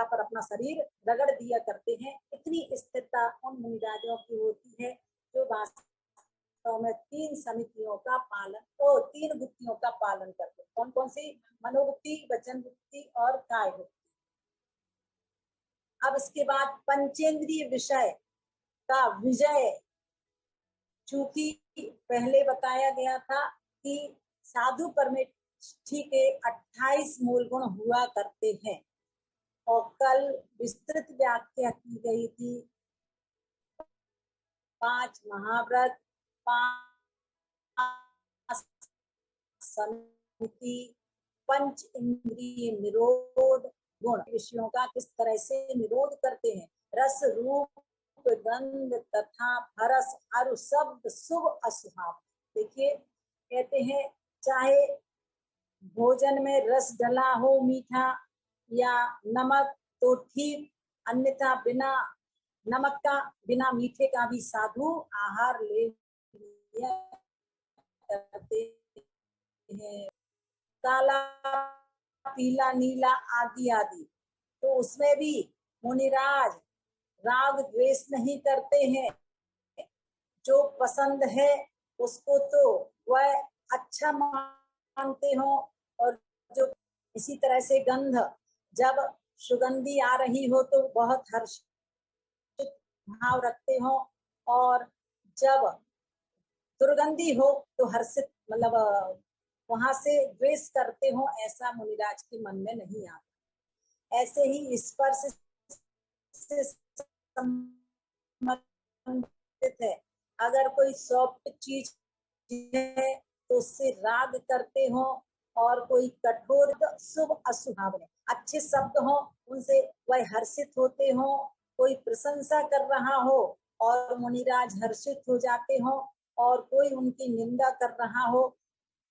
पर अपना शरीर रगड़ दिया करते हैं। इतनी स्थिरता उन मुनिराजों की होती है जो वास्तव में 3 समितियों का पालन, तो 3 गुप्तियों का पालन करते हैं। कौन कौन सी? मनोगुप्ति, वचन गुप्ति और काय गुप्ति। अब इसके बाद पंचेंद्रिय विषय का विजय, चूंकि पहले बताया गया था कि साधु परमेष्ठी के 28 मूल गुण हुआ करते हैं और कल विस्तृत व्याख्या की गई थी। 5 महाव्रत, 5 समिति, पंच इंद्रिय निरोध गुण विषयों का किस तरह से निरोध करते हैं। रस रूप गंध तथा भरस अरु शब्द शुभ अशुभ। देखिए, कहते हैं चाहे भोजन में रस डला हो मीठा या नमक तो ठीक, अन्यथा बिना नमक का बिना मीठे का भी साधु आहार ले लिया करते हैं। काला पीला नीला आदि आदि, तो उसमें भी मुनिराज राग द्वेष नहीं करते हैं। जो पसंद है उसको तो वह अच्छा मानते हो, और जो इसी तरह से गंध, जब सुगंधी आ रही हो तो बहुत हर्षित भाव रखते हो, और जब दुर्गंधी हो तो हर्षित मतलब वहां से द्वेष करते हो, ऐसा मुनिराज के मन में नहीं आता। ऐसे ही स्पर्श से संबंधित है। अगर कोई सॉफ्ट चीज है तो उससे राग करते हो, और कोई कठोर शुभ अशुभ अच्छे शब्द हो उनसे वह हर्षित होते हो। कोई प्रशंसा कर रहा हो और मुनिराज हर्षित हो जाते हो, और कोई उनकी निंदा कर रहा हो,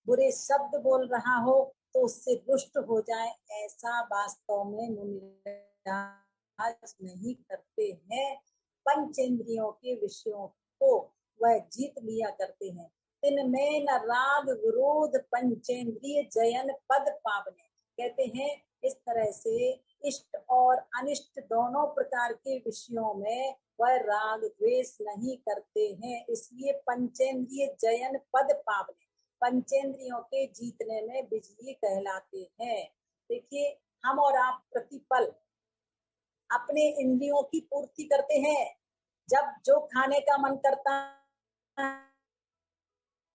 बुरे शब्द बोल रहा हो तो उससे रुष्ट हो जाए, ऐसा वास्तव में मुनिराज नहीं करते हैं। पंचेंद्रियों के विषयों को वह जीत लिया करते हैं। तिनमें न राग विरोध पंचेंद्रिय जयन पद पावने। कहते हैं इस तरह से इष्ट और अनिष्ट दोनों प्रकार के विषयों में वह राग द्वेष नहीं करते हैं, इसलिए पंचेंद्रिय जयन पद पावने, पंचेंद्रियों के जीतने में विजयी कहलाते हैं। देखिए, हम और आप प्रतिपल अपने इंद्रियों की पूर्ति करते हैं। जब जो खाने का मन करता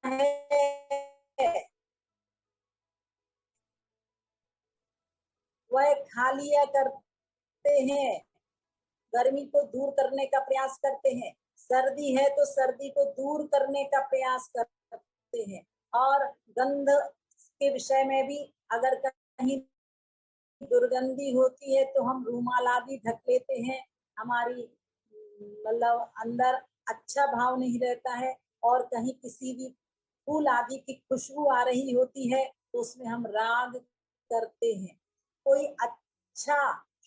है वह खा लिया करते हैं, गर्मी को दूर करने का प्रयास करते हैं। सर्दी है तो सर्दी को दूर करने का प्रयास करते हैं। और गंध के विषय में भी अगर कहीं दुर्गंधी होती है तो हम रूमाल आदि ढक लेते हैं, हमारी मतलब अंदर अच्छा भाव नहीं रहता है। और कहीं किसी भी फूल आदि की खुशबू आ रही होती है तो उसमें हम राग करते हैं। कोई अच्छा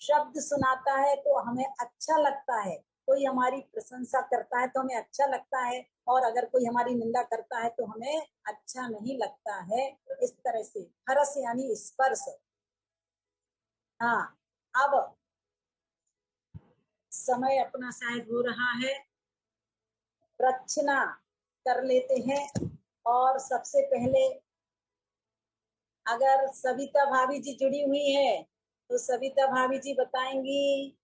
शब्द सुनाता है तो हमें अच्छा लगता है, कोई हमारी प्रशंसा करता है तो हमें अच्छा लगता है, और अगर कोई हमारी निंदा करता है तो हमें अच्छा नहीं लगता है। इस तरह से हरस यानी स्पर्श। हाँ, अब समय अपना शायद हो रहा है, प्रदक्षिणा कर लेते हैं। और सबसे पहले अगर सविता भाभी जी जुड़ी हुई है तो सविता भाभी जी बताएंगी।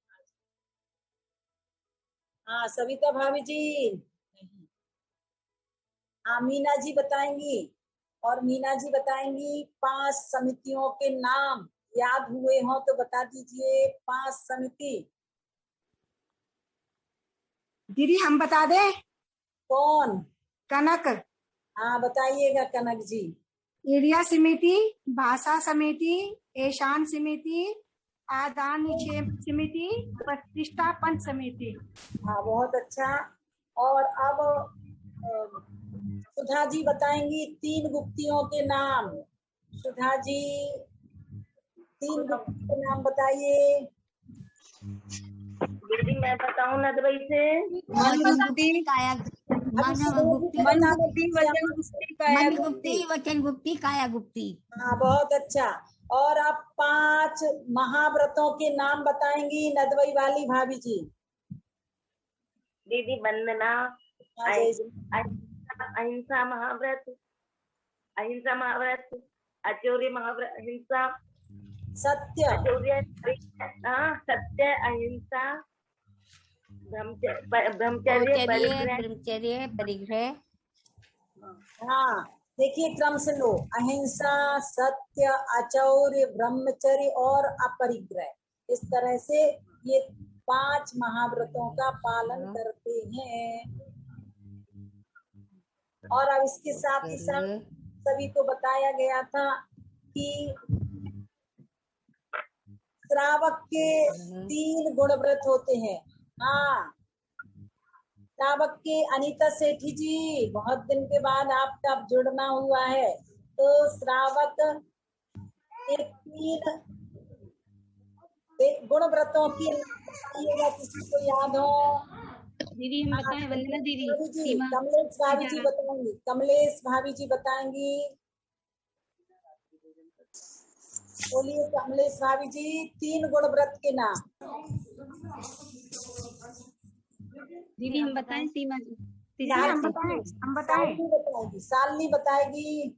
हाँ सविता भाभी जी। हाँ मीना जी बताएंगी, और मीना जी बताएंगी 5 समितियों के नाम याद हुए हो तो बता दीजिए। 5 समिति। दीदी हम बता दें? कौन? कनक, हाँ बताइएगा कनक जी। एरिया समिति, भाषा समिति, ईशान समिति, आदान निक्षेप समिति, प्रतिष्ठा पंच समिति। हाँ बहुत अच्छा। और अब सुधा जी बताएंगी 3 गुप्तियों के नाम। सुधा जी 3 गुप्ती के नाम बताइए। दीदी मैं बताऊं नदवई से? मन गुप्ती, काया अभी गुप्ती, मन गुप्ती, वचन गुप्ती, काया मन गुप्ती, वचन गुप्ती, काया गुप्ती। हाँ बहुत अच्छा। और अब 5 महाव्रतों के नाम बताएंगी नदवई वाली भाभी जी। दीदी वंदना, हाँ, जय जी। अहिंसा महाव्रत, अहिंसा महाव्रत, अचौर्य महाव्रत, अहिंसा, सत्य, अचौर्य, सत्य, अहिंसा, ब्रह्मचर्य, परिग्रह। ब्रह्मचर्य, परिग्रह। हाँ देखिए क्रम से लो। अहिंसा, सत्य, अचौर्य, ब्रह्मचर्य और अपरिग्रह। इस तरह से ये 5 महाव्रतों का पालन करते हैं। और अब इसके साथ ही साथ सभी को बताया गया था कि श्रावक के 3 गुणव्रत होते हैं। हाँ श्रावक के अनीता सेठी जी, बहुत दिन के बाद आपका जुड़ना हुआ है। तो श्रावक के 3 गुणव्रतों की बताइएगा, किसी को याद हो? दीदी हम बताएं? वंदना दीदी, जी कमलेश भाभी जी बताएंगी। कमलेश भाभी जी बताएंगी। बोलिए कमलेश भाभी जी 3 गुणव्रत के नाम। दीदी हम बताएं? सीमा जी, हम बताएं? शालिनी बताएगी।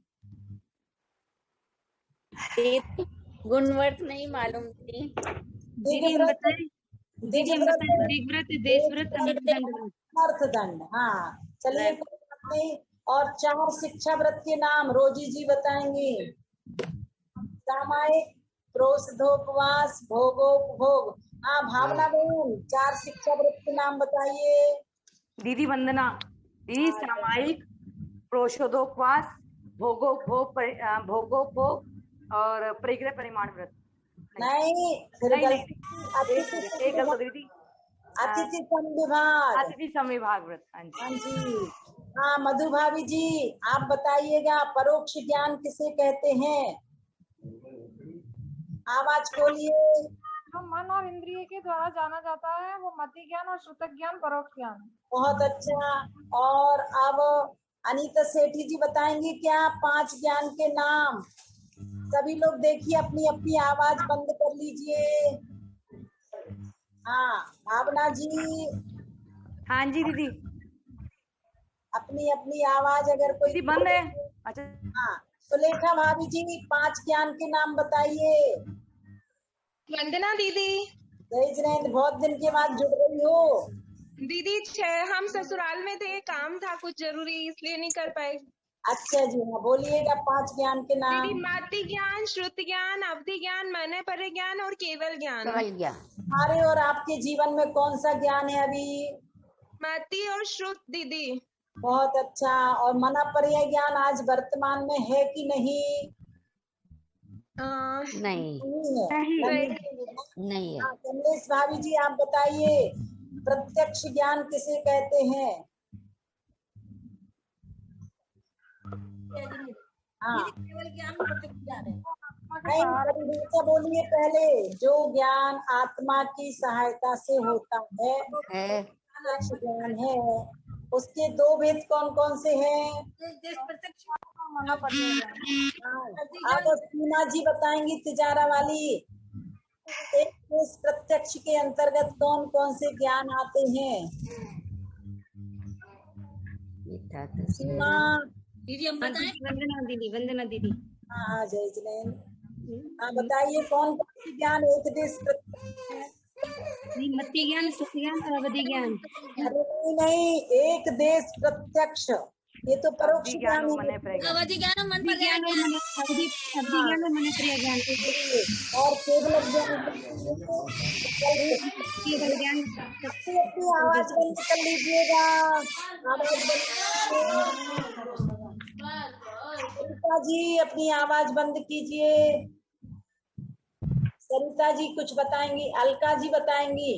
गुणव्रत नहीं मालूम थी। दीदी हम बताएं? दीदी हम बताएं? दिग्व्रत, देशव्रत, अनर्थदंड। अर्थदंड, हाँ चलिए कोई बात नहीं। और 4 शिक्षा व्रत के नाम रोजी जी बताएंगी। सामायिक, प्रोषधोपवास, भोगोपभोग। हाँ भावना बहन 4 शिक्षा व्रत के नाम बताइए। दीदी वंदना, दीदी सामायिक, प्रोषधोपवास, भोगोपभोग और परिग्रह परिमाण व्रत। नहीं अतिथि संविभाग, अतिथि संविभाग व्रत। हाँ जी। हाँ मधु भाभी जी आप बताइएगा परोक्ष ज्ञान किसे कहते हैं? आवाज खोलिए। जो मन और इंद्रिय के द्वारा जाना जाता है वो मति ज्ञान और श्रुतक ज्ञान, परोक्ष ज्ञान। बहुत अच्छा। और अब अनीता सेठी जी बताएंगी क्या 5 ज्ञान के नाम? सभी लोग देखिए अपनी अपनी आवाज बंद कर लीजिए। हाँ भावना जी। हाँ जी दीदी। अपनी अपनी आवाज अगर कोई बंद है। अच्छा हाँ सुलेखा भाभी जी 5 ज्ञान के नाम बताइए। वंदना दीदी। जय जिनेंद्र, बहुत दिन के बाद जुड़ रही हो। दीदी हम ससुराल में थे, काम था कुछ जरूरी इसलिए नहीं कर पाए। अच्छा जी हाँ बोलिएगा 5 ज्ञान के नाम। दीदी माति ज्ञान, श्रुति ज्ञान, अवधि ज्ञान, मन पर ज्ञान और केवल ज्ञान। हमारे और आपके जीवन में कौन सा ज्ञान है अभी? माति और श्रुत दीदी। बहुत अच्छा। और मना पर्याय ज्ञान आज वर्तमान में है कि नहीं? नहीं है। कमलेश भाभी जी आप बताइए प्रत्यक्ष ज्ञान किसे कहते हैं? हाँ नहीं, परिभाषा बोलिए पहले। जो ज्ञान आत्मा की सहायता से होता है है प्रत्यक्ष ज्ञान है। उसके दो भेद कौन कौन से हैं? अब सीमा जी बताएंगी तिजारा वाली। एक देश प्रत्यक्ष के अंतर्गत कौन कौन से ज्ञान आते हैं? सीमा। वंदना दीदी हाँ जय जिनेन्द्र। हाँ बताइए कौन कौन से ज्ञान एक देश प्रत्यक्ष है? मति ज्ञान, सुख ज्ञान और अवधि ज्ञान। अरे नहीं, एक देश प्रत्यक्ष, ये तो परोक्ष ज्ञान है। अवधि ज्ञान और मन अवधि ज्ञान और मन क्रिया ज्ञान। और केवल ज्ञान केवल ज्ञान। अपनी आवाज बंद कर लीजिएगा। आवाज बंद। सरिता जी अपनी आवाज बंद कीजिए। सरिता जी कुछ बताएंगी, अलका जी बताएंगी,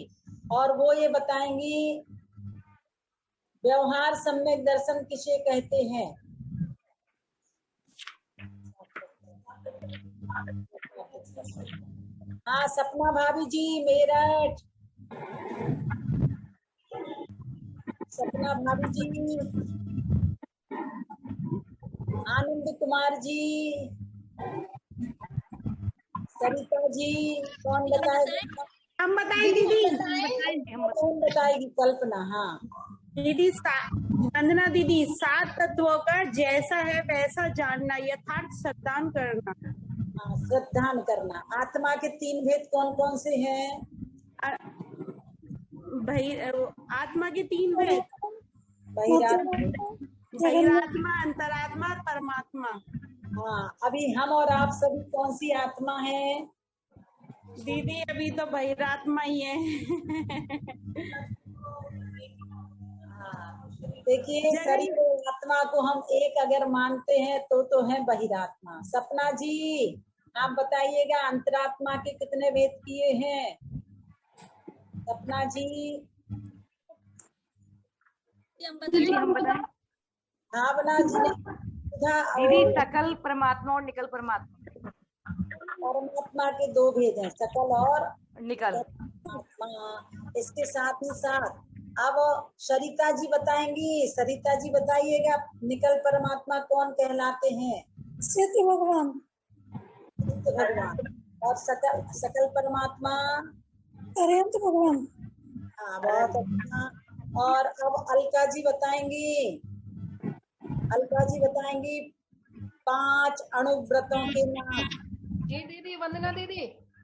और वो ये बताएंगी व्यवहार सम्यक दर्शन किसे कहते हैं? हाँ सपना भाभी जी मेरठ। सपना भाभी जी, आनंद कुमार जी, सरिता जी, कौन बताएगा? हम बताएं दीदी। कौन बताएगी? कल्पना। हाँ दीदी वंदना दीदी, 7 तत्वों का जैसा है वैसा जानना, यथार्थ श्रद्धान करना। हाँ श्रद्धान करना। आत्मा के 3 भेद कौन कौन से हैं? आत्मा के 3 भेद, बहिरात्मा, अंतरात्मा, परमात्मा। हाँ अभी हम और आप सभी कौन सी आत्मा है? दीदी अभी तो बहिरात्मा ही है। देखिए शरीर और आत्मा को हम एक अगर मानते हैं तो है बहिरात्मा। सपना जी आप बताइएगा अंतरात्मा के कितने भेद किए हैं? सपना जी। भावना जी ने दीदी सकल परमात्मा और निकल परमात्मा। परमात्मा के 2 भेद हैं, सकल और निकल। इसके साथ ही साथ अब सरिता जी बताएंगी। सरिता जी बताइएगा निकल परमात्मा कौन कहलाते हैं? सिद्ध भगवान। सिद्ध भगवान। और सकल परमात्मा? अनंत भगवान। हाँ बहुत अच्छा। और अब अलका जी बताएंगी। अलका जी बताएंगी 5 अणुव्रतों के नाम। जी दीदी। वंदना दीदी।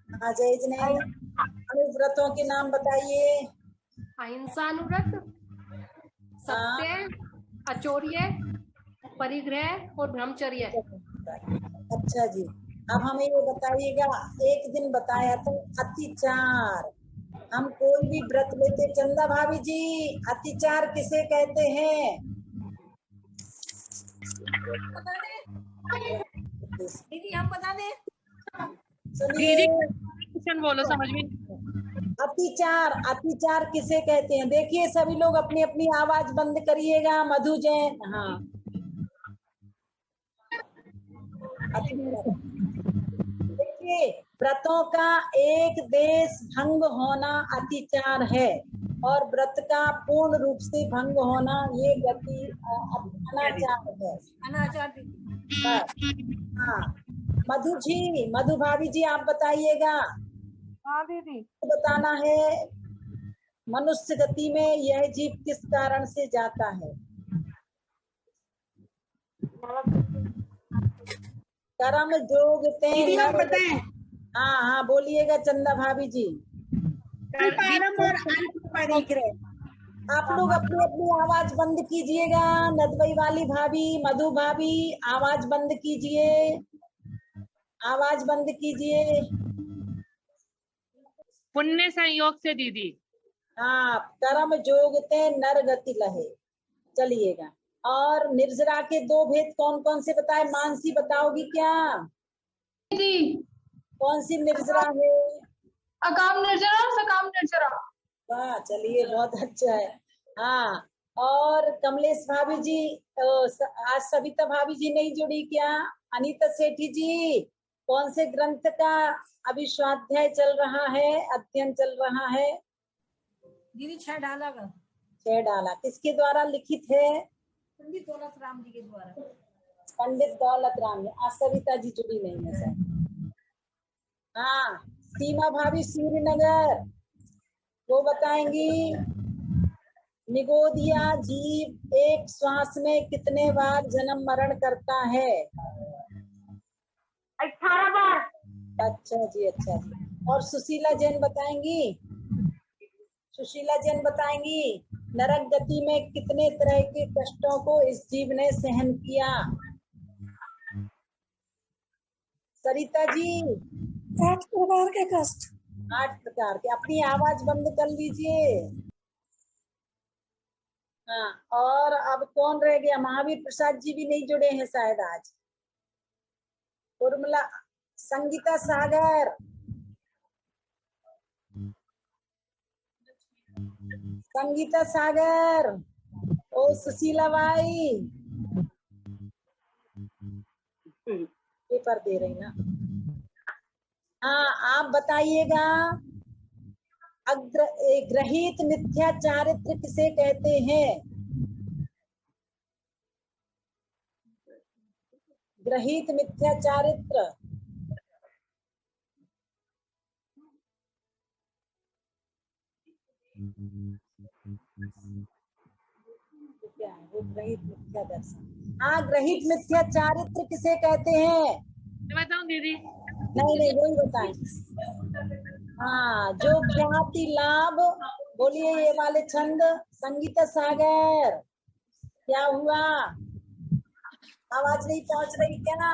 हाँ जय जिनेन्द्र। अणुव्रतों के नाम बताइए। अहिंसानुव्रत, सत्य, अचौर्य, परिग्रह और ब्रह्मचर्य। अच्छा जी। अब हमें ये बताइएगा, एक दिन बताया था अतिचार। हम कोई भी व्रत लेते, चंदा भाभी जी अतिचार किसे कहते हैं? दीदी हम बता दें। सुनिए बोलो समझ में। अतिचार किसे कहते हैं? देखिए सभी लोग अपनी अपनी आवाज बंद करिएगा। मधु जैन। हाँ देखिए व्रतों का एक देश भंग होना अतिचार है, और व्रत का पूर्ण रूप से भंग होना ये गति अनाचार है। अनाचार। हाँ मधु जी, मधु भाभी जी आप बताइएगा। हाँ दीदी। बताना है मनुष्य गति में यह जीव किस कारण से जाता है? कर्म जोग बताएं। हाँ हाँ बोलिएगा चंदा भाभी जी। आप लोग अपनी अपनी आवाज बंद कीजिएगा। नदवई वाली भाभी, मधु भाभी आवाज बंद कीजिए, आवाज बंद कीजिए। पुण्य संयोग से दीदी। हाँ कर्म जोगते नर गति लहे। चलिएगा। और निर्जरा के 2 भेद कौन कौन से बताए? मानसी बताओगी क्या? जी। कौन सी निर्जरा है? अकाम निर्जरा, सकाम निर्जरा। वाह चलिए बहुत अच्छा है। हाँ और कमलेश भाभी जी, आज सविता भाभी जी नहीं जुड़ी क्या? अनीता सेठी जी, कौन से ग्रंथ का अभी स्वाध्याय चल रहा है, अध्ययन चल रहा है? दीदी 6 डाला का 6 डाला किसके द्वारा लिखित है? पंडित दौलत राम जी के द्वारा। पंडित दौलत राम। आज सविता जी जुड़ी नहीं है सर। हाँ, सीमा भाभी सूर्यनगर, वो बताएंगी। निगोदिया जीव एक श्वास में कितने बार जन्म मरण करता है? 18 बार। अच्छा जी, अच्छा जी। और सुशीला जैन बताएंगी। सुशीला जैन बताएंगी, नरक गति में कितने तरह के कष्टों को इस जीव ने सहन किया? सरिता जी, 8 प्रकार के कष्ट। 8 प्रकार के। अपनी आवाज बंद कर लीजिए। हाँ, और अब कौन रह गया? महावीर प्रसाद जी भी नहीं जुड़े हैं शायद आज। उर्मिला, संगीता सागर, संगीता सागर, ओ सुशीला बाई, पेपर दे रही ना। हाँ, आप बताइएगा, ग्रहित मिथ्या चारित्र किसे कहते हैं? ग्रहित मिथ्या चारित्र। क्या है वो? ग्रहित मिथ्या दर्शन। हाँ, ग्रहित मिथ्या चारित्र किसे कहते हैं? बताऊं दीदी? नहीं नहीं, वही बताएं। हाँ, जो ज्ञाति लाभ। बोलिए ये वाले छंद। संगीता सागर, क्या हुआ? आवाज नहीं पहुंच रही क्या?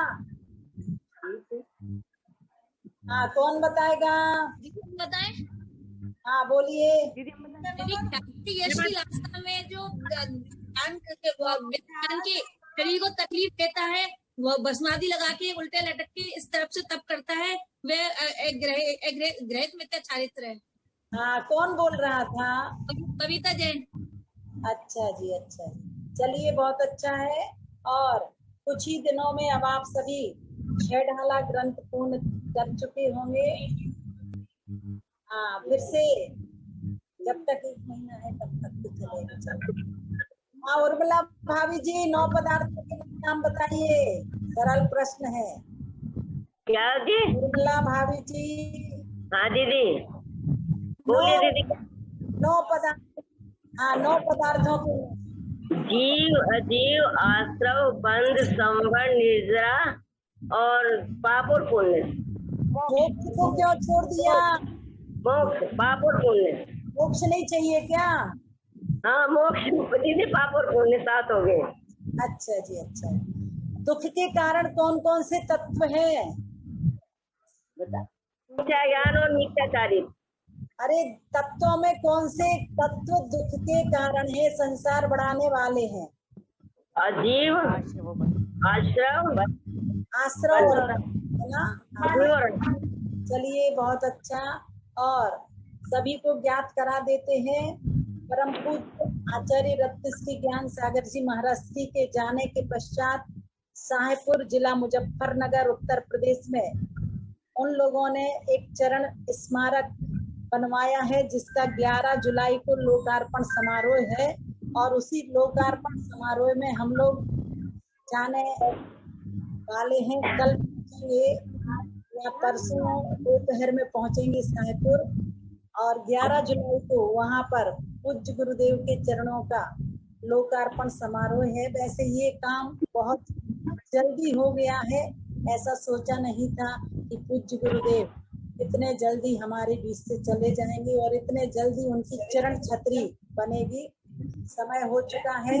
हाँ, कौन बताएगा? बताएं। हाँ, बोलिए। दीदी यश की अवस्था में जो व्यक्ति के शरीर को तकलीफ देता है, वह भस्मादि लगा के उल्टे लटक के इस तरफ से तप करता है, वह ग्रहित मिथ्या चारित्र है। हाँ, कौन बोल रहा था? कविता जैन। अच्छा जी, अच्छा जी। चलिए, बहुत अच्छा है। और कुछ ही दिनों में अब आप सभी 6 ढाला ग्रंथ पूर्ण कर चुके होंगे। हाँ, फिर से जब तक 1 महीना है तब तक तो चलेगा। हाँ, उर्मिला भाभी जी, 9 पदार्थों के नाम बताइए। सरल प्रश्न है। क्या जी? उर्मिला भाभी जी। हाँ दीदी, बोलिए दीदी। 9 पदार्थ। हाँ, 9 पदार्थों के। जीव, अजीव, आश्रव, बंध, संवर, निर्जरा और पाप और पुण्य। मोक्ष को क्यों छोड़ दिया? मोक्ष, पाप और पुण्य। मोक्ष नहीं चाहिए क्या? हाँ, मोक्ष दीदी, पाप और पुण्य 7 हो गए। अच्छा जी, अच्छा। दुख के कारण कौन कौन से तत्व हैं? मिथ्या ज्ञान और मिथ्या चारित्र। अरे, तत्वों में कौन से तत्व दुख के कारण है, संसार बढ़ाने वाले हैं? अजीव, आश्रव, आश्रव और है ना? चलिए, बहुत अच्छा। और सभी को ज्ञात करा देते हैं। परम पूज्य आचार्य रत्नश्री ज्ञान सागर जी महाराज श्री के जाने के पश्चात शाहपुर जिला मुजफ्फरनगर उत्तर प्रदेश में उन लोगों ने एक चरण स्मारक बनवाया है, जिसका 11 जुलाई को लोकार्पण समारोह है। और उसी लोकार्पण समारोह में हम लोग जाने वाले हैं। कल पहुंचेंगे या परसों दोपहर में पहुंचेंगे शाहपुर। और 11 जुलाई को वहां पर पूज्य गुरुदेव के चरणों का लोकार्पण समारोह है। वैसे ये काम बहुत जल्दी हो गया है। ऐसा सोचा नहीं था कि पूज्य गुरुदेव इतने जल्दी हमारे बीच से चले जाएंगे और इतने जल्दी उनकी चरण छतरी बनेगी। समय हो चुका है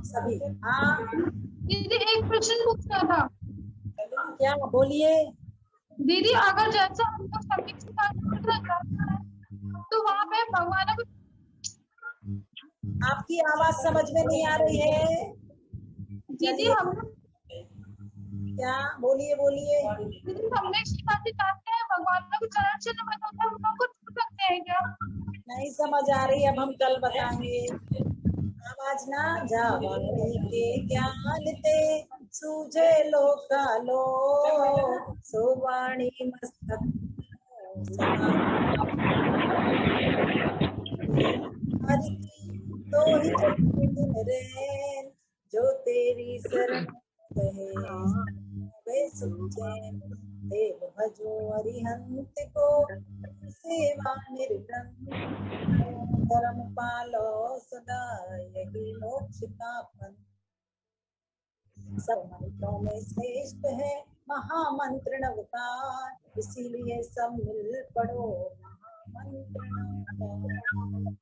सभी। हाँ दीदी, एक प्रश्न पूछना था। क्या? बोलिए। दीदी, अगर जैसा हम लोग संगीत सिखाते हैं तो वहाँ पे भगवान को। आपकी आवाज समझ में नहीं आ रही है दीदी। हम क्या? बोलिए बोलिए। दीदी, हमने सिखाते हैं भगवान को चरण चिन्ह बनाते हैं, हम लोग को छू सकते हैं क्या? नहीं समझ आ रही, अब हम कल बताएंगे। आवाज ना जावानी के ज्ञान ते सूझे लोकालो सोवाणी मस्तक हरि की तो ही दिन रैन जो तेरी शरण कहे वे सुचैन देव भजो अरिहंत को सेवा निर्गम धर्म पालो सदा यही मोक्ष का फल सब मंत्रों में श्रेष्ठ है महामंत्र नवकार इसीलिए सब मिल पढ़ो महामंत्र नवकार।